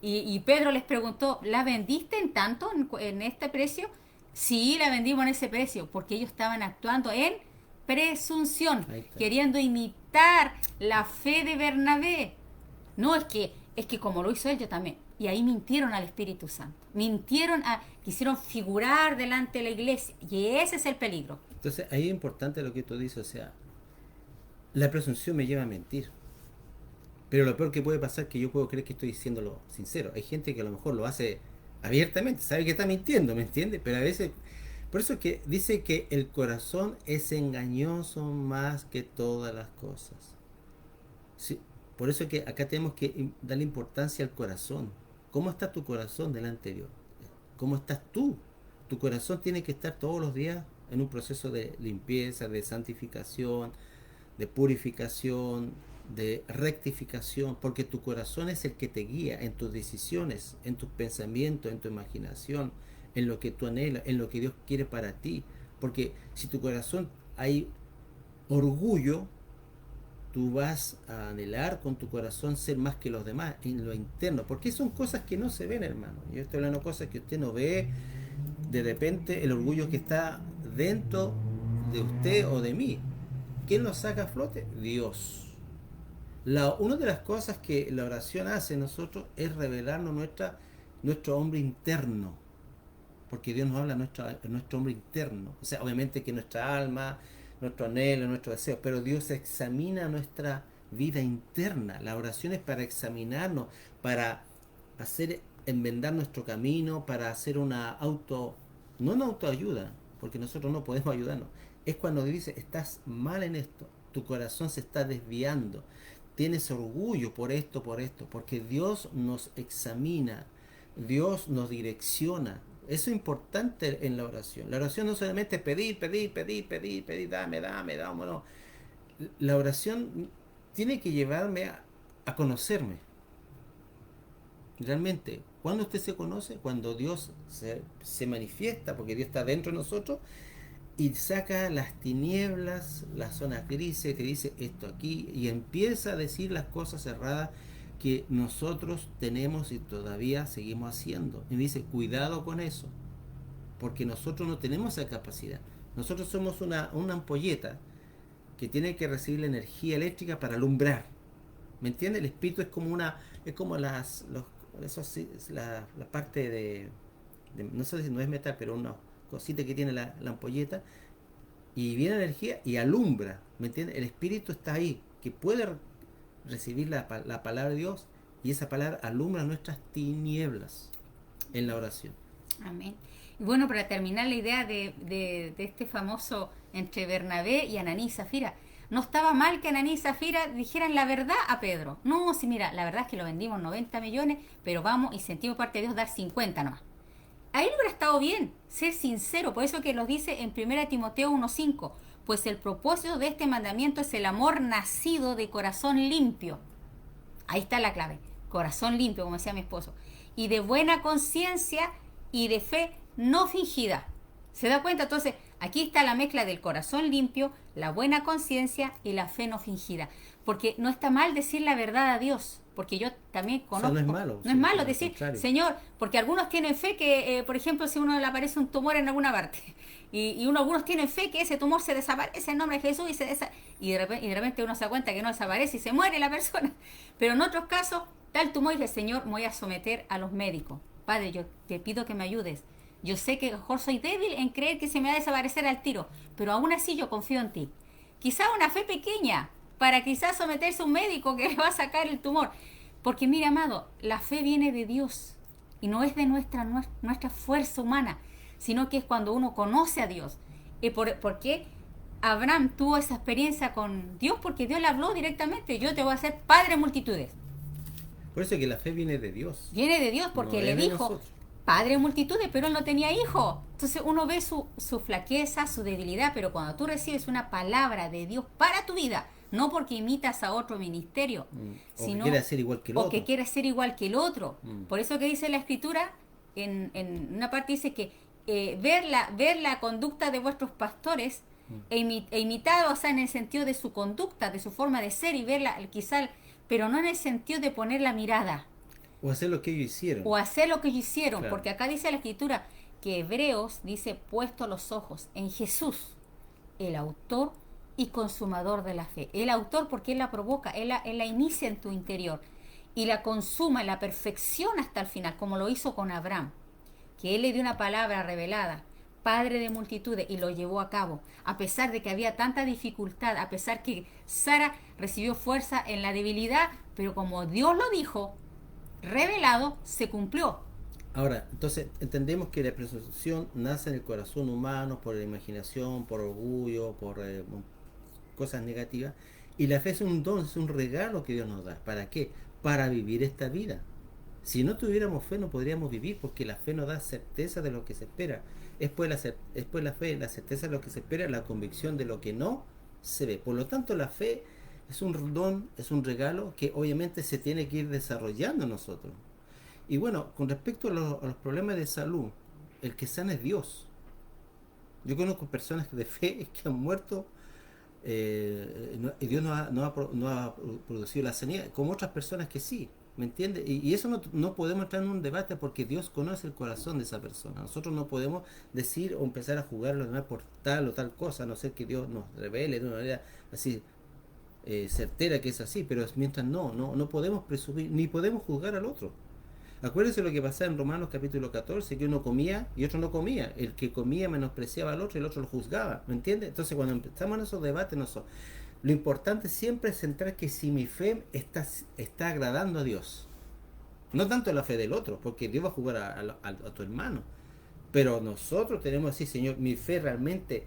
Y Pedro les preguntó, ¿la vendiste en tanto, en este precio? Sí, la vendimos en ese precio, porque ellos estaban actuando en presunción, queriendo imitar la fe de Bernabé. No, es que como lo hizo él, yo también. Y ahí mintieron al Espíritu Santo. Quisieron figurar delante de la iglesia. Y ese es el peligro. Entonces, ahí es importante lo que tú dices, o sea, la presunción me lleva a mentir. Pero lo peor que puede pasar es que yo puedo creer que estoy diciéndolo sincero. Hay gente que a lo mejor lo hace abiertamente, sabe que está mintiendo, ¿me entiendes? Pero a veces, por eso es que dice que el corazón es engañoso más que todas las cosas. Sí, por eso es que acá tenemos que darle importancia al corazón. ¿Cómo está tu corazón delante de Dios? ¿Cómo estás tú? Tu corazón tiene que estar todos los días en un proceso de limpieza, de santificación, de purificación, de rectificación, porque tu corazón es el que te guía en tus decisiones, en tus pensamientos, en tu imaginación, en lo que tú anhelas, en lo que Dios quiere para ti. Porque si tu corazón hay orgullo, tú vas a anhelar con tu corazón ser más que los demás en lo interno, porque son cosas que no se ven, hermano. Yo estoy hablando de cosas que usted no ve. De repente el orgullo que está dentro de usted o de mí, ¿quién lo saca a flote? Dios. Una de las cosas que la oración hace en nosotros es revelarnos nuestro hombre interno, porque Dios nos habla de nuestro hombre interno. O sea, obviamente que nuestra alma, nuestro anhelo, nuestro deseo, pero Dios examina nuestra vida interna. La oración es para examinarnos, para enmendar nuestro camino, para hacer no una autoayuda, porque nosotros no podemos ayudarnos. Es cuando dice, estás mal en esto, tu corazón se está desviando, tienes orgullo por esto, porque Dios nos examina, Dios nos direcciona. Eso es importante en la oración. La oración no solamente es pedir, dame, bueno. La oración tiene que llevarme a conocerme. Realmente, ¿cuándo usted se conoce? Cuando Dios se manifiesta, porque Dios está dentro de nosotros y saca las tinieblas, las zonas grises, que dice esto aquí, y empieza a decir las cosas erradas que nosotros tenemos y todavía seguimos haciendo. Y dice, cuidado con eso, porque nosotros no tenemos esa capacidad. Nosotros somos una ampolleta que tiene que recibir la energía eléctrica para alumbrar. ¿Me entiende? El espíritu es como la parte de, no sé si no es metal, pero una cosita que tiene la ampolleta, y viene energía y alumbra. ¿Me entiende? El espíritu está ahí, que puede recibir la palabra de Dios, y esa palabra alumbra nuestras tinieblas en la oración. Amén. Y bueno, para terminar la idea de este famoso entre Bernabé y Ananí y Zafira, no estaba mal que Ananí y Zafira dijeran la verdad a Pedro. No, sí, mira, la verdad es que lo vendimos 90 millones, pero vamos y sentimos parte de Dios dar 50 nomás. Ahí no hubiera estado bien, ser sincero, por eso que nos dice en 1 Timoteo 1:5, pues el propósito de este mandamiento es el amor nacido de corazón limpio. Ahí está la clave, corazón limpio, como decía mi esposo, y de buena conciencia y de fe no fingida. ¿Se da cuenta? Entonces, aquí está la mezcla del corazón limpio, la buena conciencia y la fe no fingida. Porque no está mal decir la verdad a Dios, porque yo también conozco. O sea, no es malo. No es malo decir, Señor, porque algunos tienen fe que, por ejemplo, si a uno le aparece un tumor en alguna parte, y algunos tienen fe que ese tumor se desaparece en nombre de Jesús y de repente uno se da cuenta que no desaparece y se muere la persona. Pero en otros casos, tal tumor y dice, Señor, me voy a someter a los médicos. Padre, yo te pido que me ayudes. Yo sé que mejor soy débil en creer que se me va a desaparecer al tiro, pero aún así yo confío en ti. Quizá una fe pequeña, para quizás someterse a un médico que le va a sacar el tumor. Porque mira, amado, la fe viene de Dios y no es de nuestra fuerza humana, sino que es cuando uno conoce a Dios. ¿Por qué Abraham tuvo esa experiencia con Dios? Porque Dios le habló directamente, yo te voy a hacer padre de multitudes. Por eso es que la fe viene de Dios. Viene de Dios porque no le dijo, padre de multitudes, pero él no tenía hijo. Entonces uno ve su flaqueza, su debilidad, pero cuando tú recibes una palabra de Dios para tu vida, no porque imitas a otro ministerio, O que sino quiere ser igual que el o otro. que quieres ser igual que el otro. Mm. Por eso que dice la Escritura, en una parte dice que ver la conducta de vuestros pastores e imitar, o sea, en el sentido de su conducta, de su forma de ser y verla, quizá, pero no en el sentido de poner la mirada O hacer lo que ellos hicieron. o hacer lo que ellos hicieron, Claro. porque acá dice la Escritura que Hebreos dice puesto los ojos en Jesús, el autor y consumador de la fe. El autor porque Él la provoca, Él la inicia en tu interior y la consuma, la perfecciona hasta el final, como lo hizo con Abraham, que Él le dio una palabra revelada, padre de multitudes, y lo llevó a cabo, a pesar de que había tanta dificultad, a pesar que Sara recibió fuerza en la debilidad, pero como Dios lo dijo, revelado, se cumplió. Ahora, entonces entendemos que la presunción nace en el corazón humano por la imaginación, por orgullo, por cosas negativas. Y la fe es un don, es un regalo que Dios nos da. ¿Para qué? Para vivir esta vida. Si no tuviéramos fe no podríamos vivir, porque la fe nos da certeza de lo que se espera. Después la fe, la certeza de lo que se espera, la convicción de lo que no se ve. Por lo tanto, la fe es un don, es un regalo que obviamente se tiene que ir desarrollando en nosotros. Y bueno, con respecto a los problemas de salud, el que sana es Dios. Yo conozco personas de fe que han muerto y Dios no ha producido la sanidad, como otras personas que sí, ¿me entiendes? Y eso no podemos entrar en un debate porque Dios conoce el corazón de esa persona. Nosotros no podemos decir o empezar a jugar a los demás por tal o tal cosa, a no ser que Dios nos revele de una manera así certera que es así, pero mientras no podemos presumir, ni podemos juzgar al otro. Acuérdense lo que pasaba en Romanos capítulo 14, que uno comía y otro no comía. El que comía menospreciaba al otro y el otro lo juzgaba, ¿me entiendes? Entonces cuando empezamos en esos debates, lo importante siempre es centrar que si mi fe está agradando a Dios. No tanto la fe del otro, porque Dios va a jugar a tu hermano. Pero nosotros tenemos que decir, Señor, mi fe realmente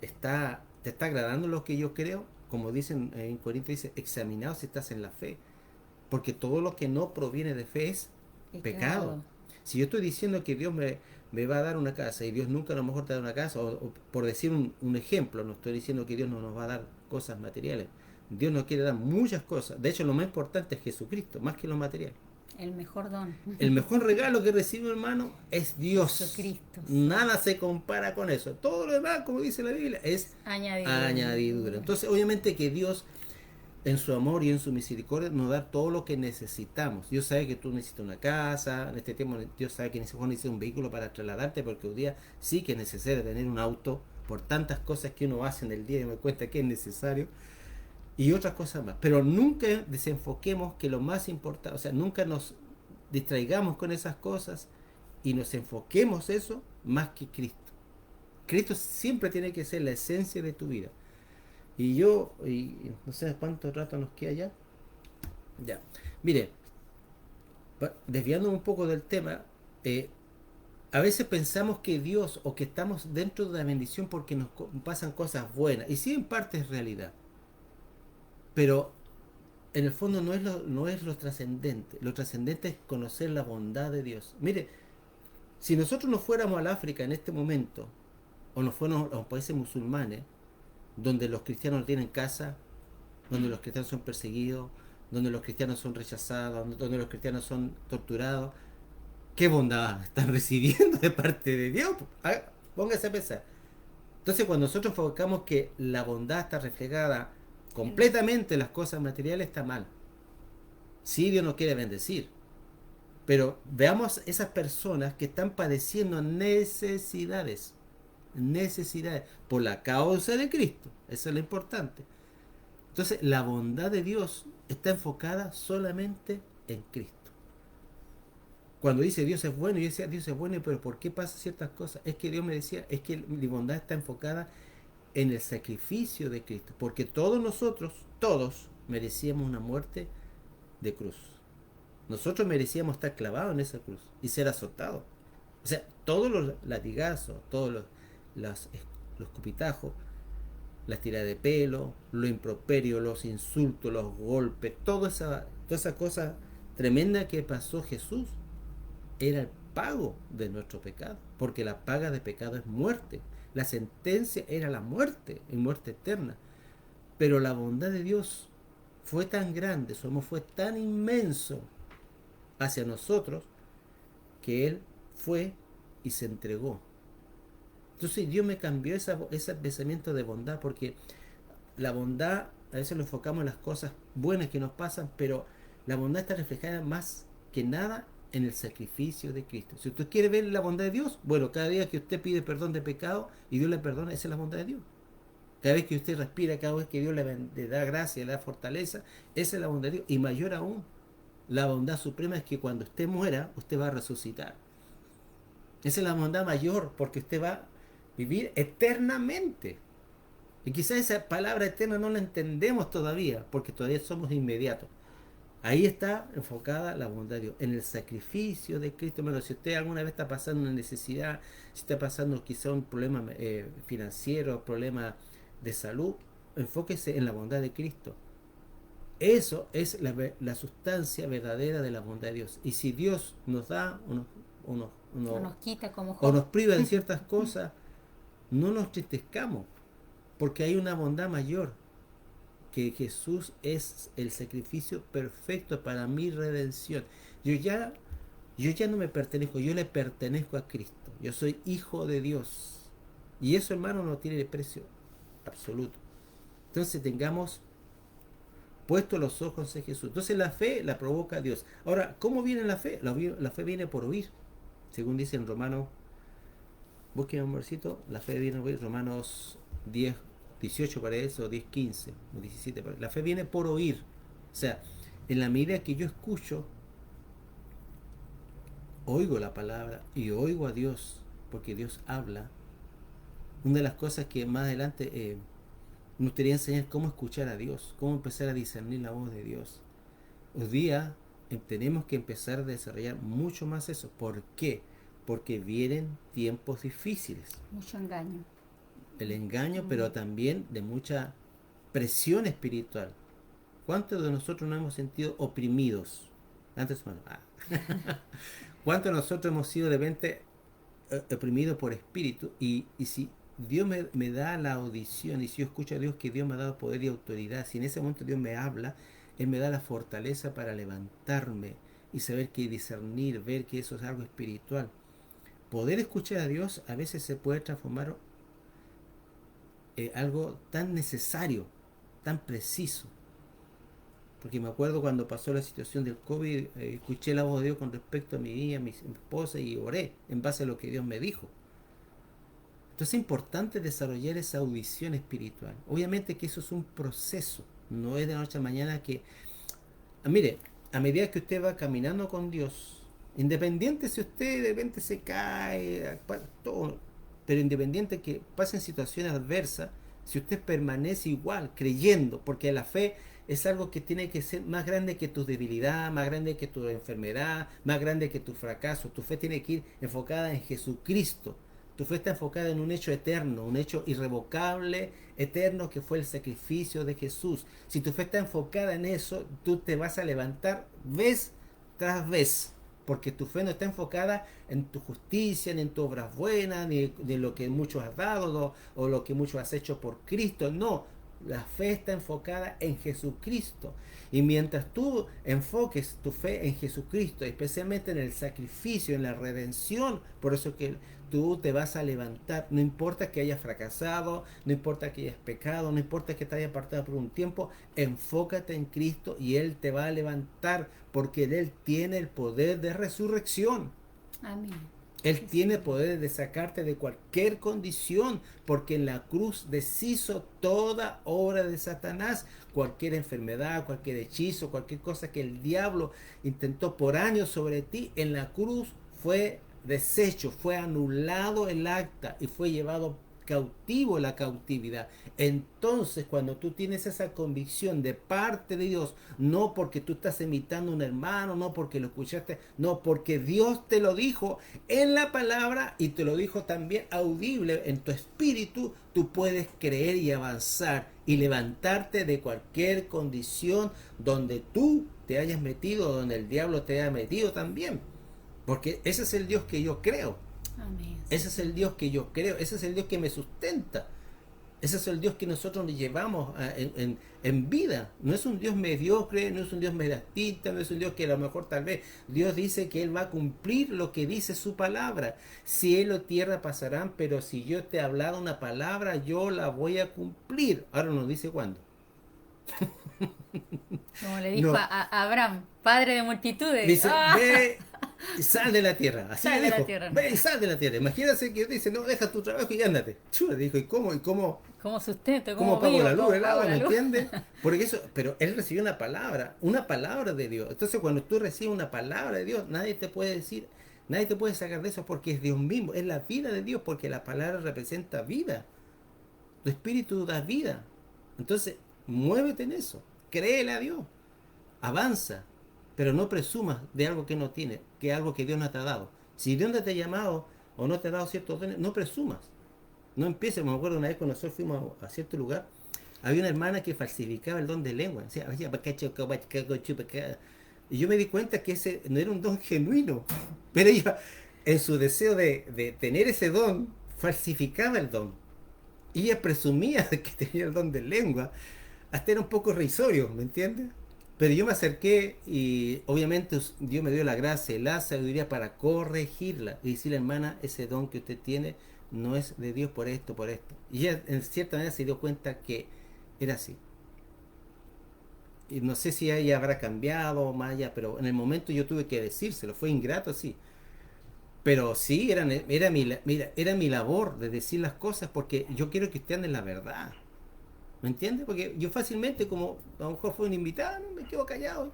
te está agradando lo que yo creo. Como dicen en Corintios, dice, examinaos si estás en la fe. Porque todo lo que no proviene de fe es pecado. Si yo estoy diciendo que Dios me va a dar una casa y Dios nunca a lo mejor te da una casa, o por decir un ejemplo, no estoy diciendo que Dios no nos va a dar cosas materiales. Dios nos quiere dar muchas cosas. De hecho, lo más importante es Jesucristo, más que lo material. El mejor don. El mejor regalo que recibe un hermano es Dios. Jesucristo. Nada se compara con eso. Todo lo demás, como dice la Biblia, es añadidura. Entonces, obviamente que Dios, en su amor y en su misericordia, nos da todo lo que necesitamos. Dios sabe que tú necesitas una casa, en este tiempo Dios sabe que necesitas un vehículo para trasladarte, porque un día sí que es necesario tener un auto, por tantas cosas que uno hace en el día y me cuenta que es necesario, y otras cosas más. Pero nunca desenfoquemos que lo más importante, o sea, nunca nos distraigamos con esas cosas y nos enfoquemos eso más que Cristo. Cristo siempre tiene que ser la esencia de tu vida. Y no sé cuánto rato nos queda ya. Ya. Mire, desviando un poco del tema, a veces pensamos que Dios o que estamos dentro de la bendición porque nos pasan cosas buenas. Y sí, en parte es realidad. Pero en el fondo no es lo trascendente. Lo trascendente es conocer la bondad de Dios. Mire, si nosotros nos fuéramos al África en este momento, o nos fuéramos a los países musulmanes, donde los cristianos no tienen casa, donde los cristianos son perseguidos, donde los cristianos son rechazados, donde los cristianos son torturados, ¿qué bondad están recibiendo de parte de Dios? Póngase a pensar. Entonces, cuando nosotros enfocamos que la bondad está reflejada completamente en las cosas materiales, está mal. Sí, Dios nos quiere bendecir, pero veamos esas personas que están padeciendo necesidades por la causa de Cristo. Eso es lo importante. Entonces, la bondad de Dios está enfocada solamente en Cristo. Cuando dice Dios es bueno, yo decía Dios es bueno, pero ¿por qué pasan ciertas cosas? Es que Dios me decía, es que mi bondad está enfocada en el sacrificio de Cristo, porque todos merecíamos una muerte de cruz. Nosotros merecíamos estar clavados en esa cruz y ser azotados. O sea, todos los latigazos, todos los escupitajos, las tiradas de pelo, lo improperio, los insultos, los golpes, toda esa cosa tremenda que pasó Jesús era el pago de nuestro pecado, porque la paga de pecado es muerte. La sentencia era la muerte, y muerte eterna. Pero la bondad de Dios fue tan grande, su amor fue tan inmenso hacia nosotros, que Él fue y se entregó. Entonces Dios me cambió ese pensamiento de bondad, porque la bondad, a veces lo enfocamos en las cosas buenas que nos pasan, pero la bondad está reflejada más que nada en el sacrificio de Cristo. Si usted quiere ver la bondad de Dios, bueno, cada día que usted pide perdón de pecado y Dios le perdona, esa es la bondad de Dios. Cada vez que usted respira, cada vez que Dios le da gracia, le da fortaleza, esa es la bondad de Dios. Y mayor aún, la bondad suprema es que cuando usted muera, usted va a resucitar. Esa es la bondad mayor, porque usted va a vivir eternamente. Y quizás esa palabra eterna no la entendemos todavía, porque todavía somos inmediatos. Ahí está enfocada la bondad de Dios, en el sacrificio de Cristo. Bueno, si usted alguna vez está pasando una necesidad, si está pasando quizá un problema financiero, problema de salud, enfóquese en la bondad de Cristo. Eso es la sustancia verdadera de la bondad de Dios. Y si Dios nos da O nos quita como o Job. nos priva de ciertas cosas, no nos tristezcamos, porque hay una bondad mayor, que Jesús es el sacrificio perfecto para mi redención. Yo ya no me pertenezco, yo le pertenezco a Cristo. Yo soy hijo de Dios. Y eso, hermano, no tiene precio absoluto. Entonces tengamos puestos los ojos en Jesús. Entonces la fe la provoca Dios. Ahora, ¿cómo viene la fe? La fe viene por oír. Según dice en Romanos, busquen un versito, la fe viene por oír, Romanos 10, 18 parece, o 10, 15, o 17 parece. La fe viene por oír. O sea, en la medida que yo escucho, oigo la palabra y oigo a Dios, porque Dios habla. Una de las cosas que más adelante me gustaría enseñar cómo escuchar a Dios, cómo empezar a discernir la voz de Dios. Hoy día tenemos que empezar a desarrollar mucho más eso. ¿Por qué? Porque vienen tiempos difíciles. Mucho engaño. El engaño, pero también de mucha presión espiritual. ¿Cuántos de nosotros nos hemos sentido oprimidos? Antes, bueno, ¿cuántos de nosotros hemos sido de repente oprimidos por espíritu? Y si Dios me da la audición, y si yo escucho a Dios que Dios me ha dado poder y autoridad, si en ese momento Dios me habla, Él me da la fortaleza para levantarme y saber que discernir, ver que eso es algo espiritual. Poder escuchar a Dios a veces se puede transformar algo tan necesario, tan preciso. Porque me acuerdo cuando pasó la situación del COVID, escuché la voz de Dios con respecto a mi hija, a mi esposa, y oré en base a lo que Dios me dijo. Entonces es importante desarrollar esa audición espiritual. Obviamente que eso es un proceso, no es de la noche a la mañana que... mire, a medida que usted va caminando con Dios, independiente si usted de repente se cae, todo, pero independiente que pasen situaciones adversas, si usted permanece igual, creyendo, porque la fe es algo que tiene que ser más grande que tu debilidad, más grande que tu enfermedad, más grande que tu fracaso. Tu fe tiene que ir enfocada en Jesucristo. Tu fe está enfocada en un hecho eterno, un hecho irrevocable, eterno, que fue el sacrificio de Jesús. Si tu fe está enfocada en eso, tú te vas a levantar vez tras vez, porque tu fe no está enfocada en tu justicia, ni en tus obras buenas, ni de lo que muchos has dado, o lo que muchos has hecho por Cristo. No, la fe está enfocada en Jesucristo. Y mientras tú enfoques tu fe en Jesucristo, especialmente en el sacrificio, en la redención, por eso que tú te vas a levantar. No importa que hayas fracasado, no importa que hayas pecado, no importa que te hayas apartado por un tiempo, enfócate en Cristo y Él te va a levantar, porque Él tiene el poder de resurrección. Amén. Él tiene poder de sacarte de cualquier condición, porque en la cruz deshizo toda obra de Satanás, cualquier enfermedad, cualquier hechizo, cualquier cosa que el diablo intentó por años sobre ti, en la cruz fue deshecho, fue anulado el acta y fue llevado cautivo la cautividad. Entonces, cuando tú tienes esa convicción de parte de Dios, no porque tú estás imitando a un hermano, no porque lo escuchaste, no, porque Dios te lo dijo en la palabra y te lo dijo también audible en tu espíritu, tú puedes creer y avanzar y levantarte de cualquier condición donde tú te hayas metido, donde el diablo te haya metido también, porque ese es el Dios que yo creo. Amén. Ese es el Dios que yo creo, ese es el Dios que me sustenta. Ese es el Dios que nosotros nos llevamos en vida. No es un Dios mediocre, no es un Dios mediatista, no es un Dios que a lo mejor tal vez Dios dice que Él va a cumplir lo que dice su palabra. Cielo y tierra pasarán, pero si yo te he hablado una palabra, yo la voy a cumplir. Ahora nos dice cuándo. Como le dijo No, a Abraham, padre de multitudes. dice, ve y sal de la tierra. Así Sal le de la dijo, tierra. ve y sal de la tierra. Imagínense que dice, no, deja tu trabajo y ándate. Chula, dijo, ¿y cómo? ¿Y cómo? ¿Cómo sustento? ¿Cómo ¿Cómo pago vivo? la luz, ¿Cómo el pago agua? la ¿Me luz? entiendes? Porque eso, pero él recibió una palabra de Dios. Entonces, cuando tú recibes una palabra de Dios, nadie te puede decir, nadie te puede sacar de eso porque es Dios mismo, es la vida de Dios, porque la palabra representa vida. Tu espíritu da vida. Entonces, muévete en eso, créele a Dios, avanza, pero no presumas de algo que no tiene, que es algo que Dios no te ha dado. Si Dios no te ha llamado o no te ha dado ciertos dones, no presumas. No empieces. Me acuerdo una vez cuando nosotros fuimos a cierto lugar, había una hermana que falsificaba el don de lengua. Decía, y yo me di cuenta que ese no era un don genuino. Pero ella, en su deseo de tener ese don, falsificaba el don. Y ella presumía de que tenía el don de lengua. Hasta era un poco risorio, ¿me entiendes? Pero yo me acerqué y obviamente Dios me dio la gracia y la sabiduría para corregirla y decirle, hermana, ese don que usted tiene no es de Dios por esto, por esto. Y ella en cierta manera se dio cuenta que era así. Y no sé si ella habrá cambiado o más allá, pero en el momento yo tuve que decírselo, fue ingrato, sí. Pero sí, era mi labor de decir las cosas porque yo quiero que usted ande en la verdad. ¿Me entiendes? Porque yo fácilmente, como a lo mejor fue una invitada, no me quedo callado.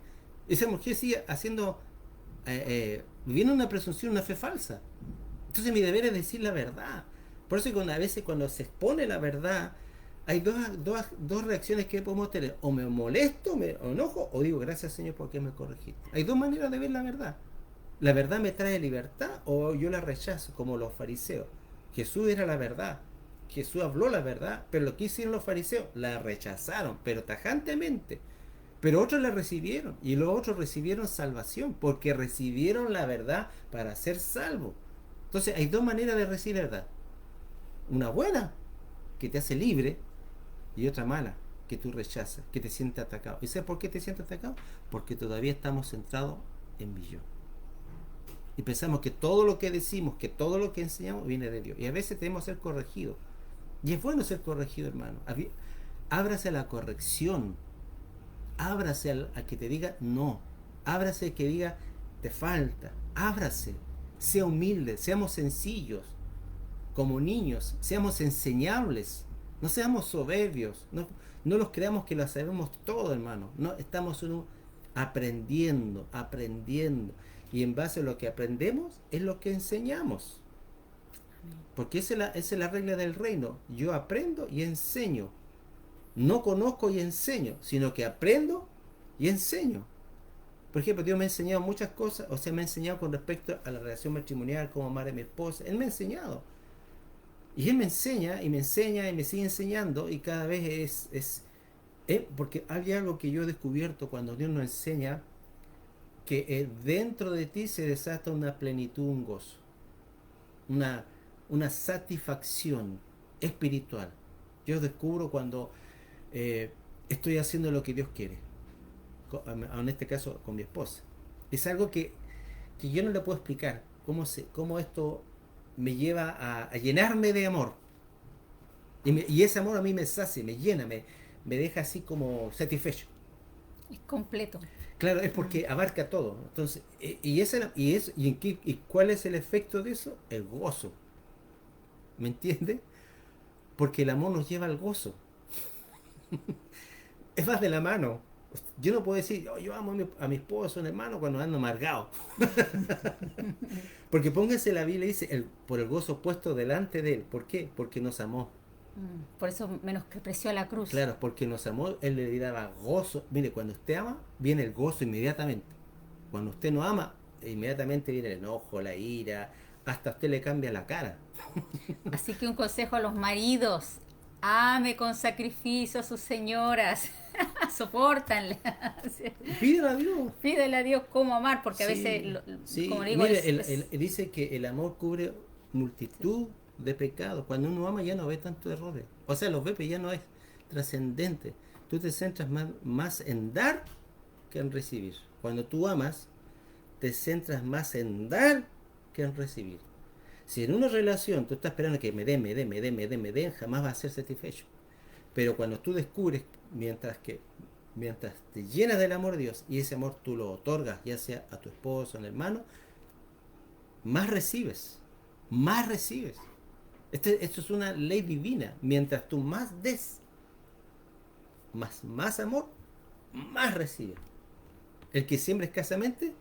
Esa mujer sigue haciendo, viviendo una presunción, una fe falsa. Entonces mi deber es decir la verdad. Por eso que a veces cuando se expone la verdad, hay dos reacciones que podemos tener. O me molesto, me enojo, o digo, gracias Señor porque me corregiste. Hay dos maneras de ver la verdad. La verdad me trae libertad o yo la rechazo, como los fariseos. Jesús era la verdad. Jesús habló la verdad, pero lo que hicieron los fariseos, la rechazaron, pero tajantemente. Pero otros la recibieron y los otros recibieron salvación porque recibieron la verdad para ser salvos. Entonces hay dos maneras de recibir verdad. Una buena, que te hace libre, y otra mala, que tú rechazas, que te sientes atacado. ¿Y sabes por qué te sientes atacado? Porque todavía estamos centrados en mi yo. Y pensamos que todo lo que decimos, que todo lo que enseñamos viene de Dios. Y a veces tenemos que ser corregidos. Y es bueno ser corregido, hermano. Ábrase a la corrección. Ábrase a que te diga no. Ábrase a que diga te falta. Ábrase. Sea humilde. Seamos sencillos. Como niños. Seamos enseñables. No seamos soberbios. No los creamos que lo sabemos todo, hermano. No, estamos aprendiendo. Y en base a lo que aprendemos es lo que enseñamos. Porque esa es la regla del reino. Yo aprendo y enseño. No conozco y enseño, sino que aprendo y enseño. Por ejemplo, Dios me ha enseñado muchas cosas, o sea, me ha enseñado con respecto a la relación matrimonial, cómo amar a mi esposa. Él me ha enseñado. Y Él me enseña y me enseña y me sigue enseñando y cada vez porque hay algo que yo he descubierto cuando Dios nos enseña, que dentro de ti se desata una plenitud, un gozo, una satisfacción espiritual. Yo descubro cuando estoy haciendo lo que Dios quiere, en este caso con mi esposa. Es algo que yo no le puedo explicar cómo esto me lleva a llenarme de amor. Y ese amor a mí me sacia, me llena, me deja así como satisfecho. Es completo. Claro, es porque abarca todo. Entonces, ¿y cuál es el efecto de eso? El gozo. ¿Me entiendes? Porque el amor nos lleva al gozo. Es más de la mano. Yo no puedo decir, yo amo a mi esposo, un hermano, cuando ando amargado. Porque póngase la Biblia y dice, por el gozo puesto delante de Él. ¿Por qué? Porque nos amó. Por eso menospreció a la cruz. Claro, porque nos amó, Él le daba gozo. Mire, cuando usted ama, viene el gozo inmediatamente. Cuando usted no ama, inmediatamente viene el enojo, la ira, hasta usted le cambia la cara. Así que un consejo a los maridos: ame con sacrificio a sus señoras. Sopórtanle. Pídele a Dios. Pídele a Dios cómo amar, porque a Sí, veces, sí. como digo, Mire, dice que el amor cubre multitud de pecados. Cuando uno ama ya no ve tantos errores. O sea, los ves, pero ya no es trascendente. Tú te centras más en dar que en recibir. Cuando tú amas, te centras más en dar que en recibir. Si en una relación tú estás esperando que me den, jamás va a ser satisfecho. Pero cuando tú descubres, mientras te llenas del amor de Dios y ese amor tú lo otorgas, ya sea a tu esposo, a un hermano, más recibes, más recibes. Esto es una ley divina. Mientras tú más des, más amor, más recibes. El que siembra escasamente,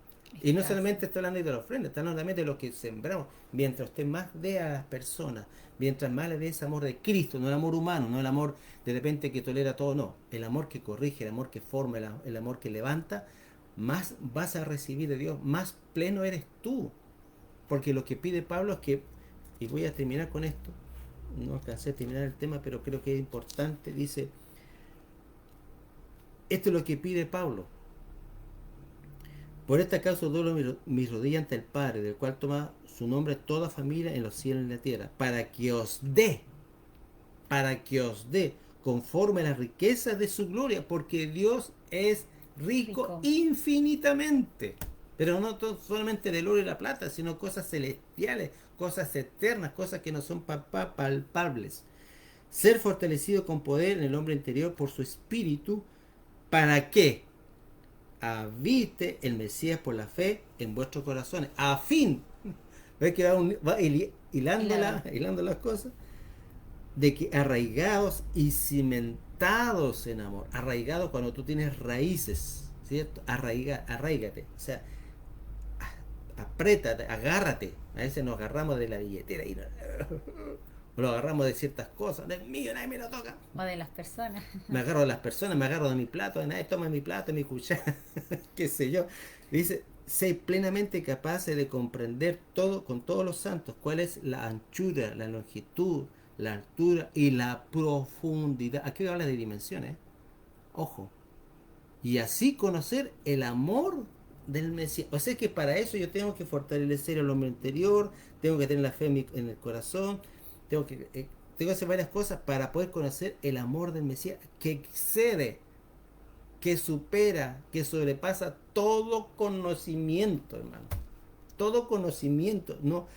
y no solamente está hablando de la ofrenda, está hablando también de lo que sembramos. Mientras usted más dé a las personas, mientras más le dé ese amor de Cristo, no el amor humano, no el amor de repente que tolera todo, no. El amor que corrige, el amor que forma, el amor que levanta, más vas a recibir de Dios, más pleno eres tú. Porque lo que pide Pablo es que, y voy a terminar con esto, no alcancé a terminar el tema, pero creo que es importante, dice, esto es lo que pide Pablo. Por esta causa doblo mis rodillas ante el Padre, del cual toma su nombre toda familia en los cielos y en la tierra, para que os dé, conforme a las riquezas de su gloria, porque Dios es rico infinitamente. Pero no solamente del oro y la plata, sino cosas celestiales, cosas eternas, cosas que no son palpables. Ser fortalecido con poder en el hombre interior por su espíritu, ¿para qué? Habite el Mesías por la fe en vuestros corazones, a fin, ¿ves que va hilando las cosas? De que arraigados y cimentados en amor. Arraigados cuando tú tienes raíces, ¿cierto? Arraígate, o sea, apriétate, agárrate. A veces nos agarramos de la billetera y o lo agarramos de ciertas cosas, del mío, nadie me lo toca. O de las personas. Me agarro de las personas, me agarro de mi plato, nadie toma mi plato, mi cuchara, qué sé yo. Dice, sé plenamente capaces de comprender todo con todos los santos, cuál es la anchura, la longitud, la altura y la profundidad. Aquí habla de dimensiones, ojo. Y así conocer el amor del Mesías. O sea que para eso yo tengo que fortalecer el hombre interior, tengo que tener la fe en el corazón, tengo que hacer varias cosas para poder conocer el amor del Mesías que excede, que supera, que sobrepasa todo conocimiento, hermano. Todo conocimiento. No,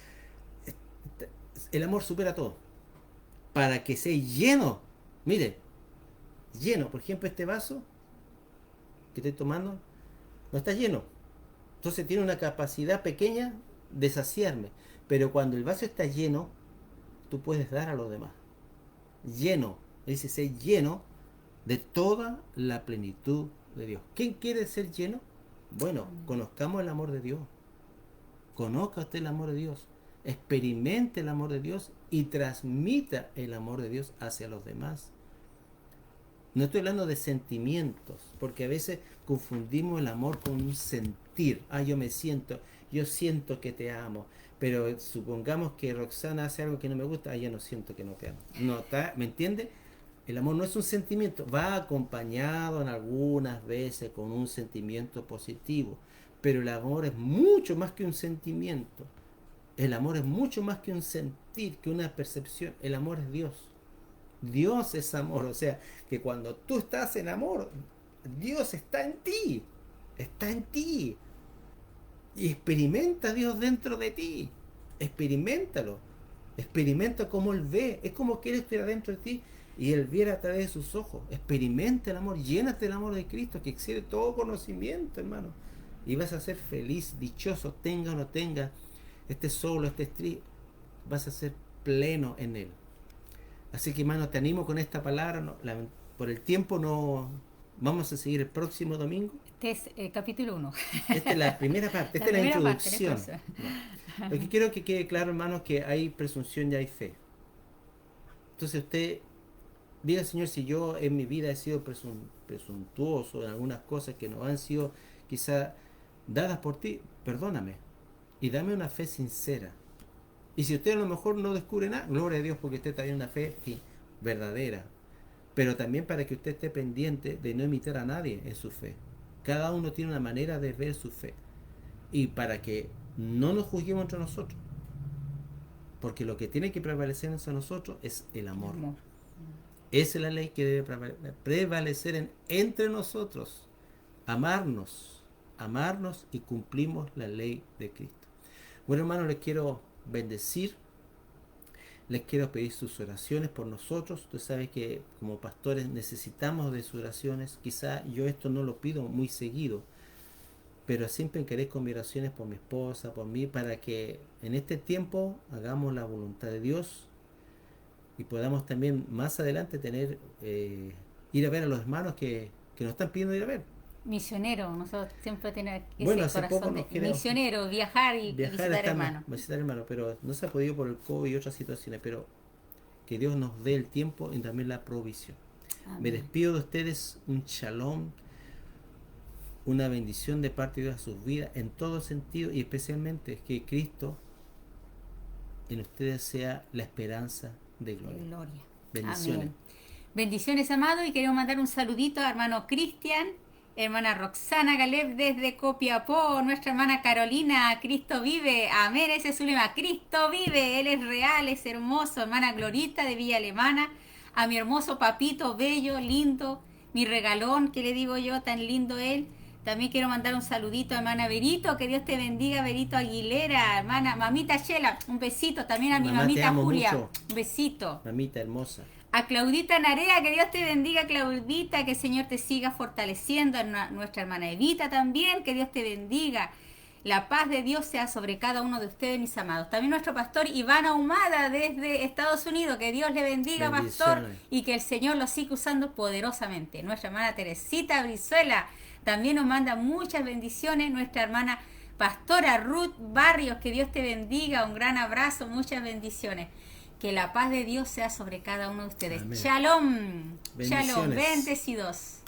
el amor supera todo. Para que sea lleno. Mire, lleno. Por ejemplo, este vaso que estoy tomando no está lleno. Entonces tiene una capacidad pequeña de saciarme. Pero cuando el vaso está lleno, tú puedes dar a los demás. Lleno. Dice, ser lleno de toda la plenitud de Dios. ¿Quién quiere ser lleno? Bueno, conozcamos el amor de Dios. Conozca usted el amor de Dios. Experimente el amor de Dios y transmita el amor de Dios hacia los demás. No estoy hablando de sentimientos, porque a veces confundimos el amor con un sentir. Yo siento que te amo. Pero supongamos que Roxana hace algo que no me gusta, yo no siento que no te amo. No, ¿me entiende? El amor no es un sentimiento, va acompañado en algunas veces con un sentimiento positivo, pero el amor es mucho más que un sentimiento. El amor es mucho más que un sentir, que una percepción. El amor es Dios. Dios es amor, o sea, que cuando tú estás en amor, Dios está en ti, está en ti. Y experimenta a Dios dentro de ti. Experiméntalo. Experimenta cómo Él ve. Es como que Él estuviera dentro de ti y Él viera a través de sus ojos. Experimenta el amor. Llénate del amor de Cristo que excede todo conocimiento, hermano. Y vas a ser feliz, dichoso, tenga o no tenga, estés solo, estés triste. Vas a ser pleno en Él. Así que, hermano, te animo con esta palabra. Por el tiempo no... Vamos a seguir el próximo domingo. Este es capítulo 1. Esta es la primera parte, esta es la introducción. Lo que quiero que quede claro, hermanos, que hay presunción y hay fe. Entonces usted diga, Señor, si yo en mi vida he sido presuntuoso en algunas cosas que no han sido quizá dadas por ti, perdóname y dame una fe sincera. Y si usted a lo mejor no descubre nada, gloria a Dios, porque usted tiene una fe verdadera. Pero también para que usted esté pendiente de no imitar a nadie en su fe. Cada uno tiene una manera de ver su fe. Y para que no nos juzguemos entre nosotros. Porque lo que tiene que prevalecer entre nosotros es el amor. Esa es la ley que debe prevalecer entre nosotros. Amarnos y cumplimos la ley de Cristo. Bueno, hermanos, les quiero bendecir. Les quiero pedir sus oraciones por nosotros. Tú sabes que como pastores necesitamos de sus oraciones. Quizá yo esto no lo pido muy seguido, pero siempre encarezco mis oraciones por mi esposa, por mí, para que en este tiempo hagamos la voluntad de Dios y podamos también más adelante tener ir a ver a los hermanos que nos están pidiendo ir a ver. Misionero, nosotros siempre tenemos ese Bueno, hace poco corazón nos de queremos misionero, viajar y visitar hermanos. visitar hermanos, pero no se ha podido por el COVID y otras situaciones, pero que Dios nos dé el tiempo y también la provisión. Amén. Me despido de ustedes, un shalom, una bendición de parte de Dios a sus vidas en todo sentido, y especialmente que Cristo en ustedes sea la esperanza de gloria. Gloria. Bendiciones. Amén. Bendiciones, amado, y queremos mandar un saludito a hermano Cristian, hermana Roxana Galeb desde Copiapó, nuestra hermana Carolina, Cristo vive, amén, ese es su lema, Cristo vive, Él es real, es hermoso, hermana Glorita de Villa Alemana, a mi hermoso papito, bello, lindo, mi regalón, que le digo yo, tan lindo él. También quiero mandar un saludito a hermana Verito, que Dios te bendiga, Verito Aguilera, hermana, mamita Shela, un besito, también a mi Mamá, mamita Julia, mucho. un besito. Mamita hermosa. A Claudita Narea, que Dios te bendiga, Claudita, que el Señor te siga fortaleciendo, a nuestra hermana Evita también, que Dios te bendiga. La paz de Dios sea sobre cada uno de ustedes, mis amados. También nuestro pastor Iván Ahumada desde Estados Unidos, que Dios le bendiga, pastor, y que el Señor lo siga usando poderosamente. Nuestra hermana Teresita Brizuela también nos manda muchas bendiciones. Nuestra hermana pastora Ruth Barrios, que Dios te bendiga, un gran abrazo, muchas bendiciones. Que la paz de Dios sea sobre cada uno de ustedes. Amén. Shalom. Shalom. Bendiciones. Bendecidos.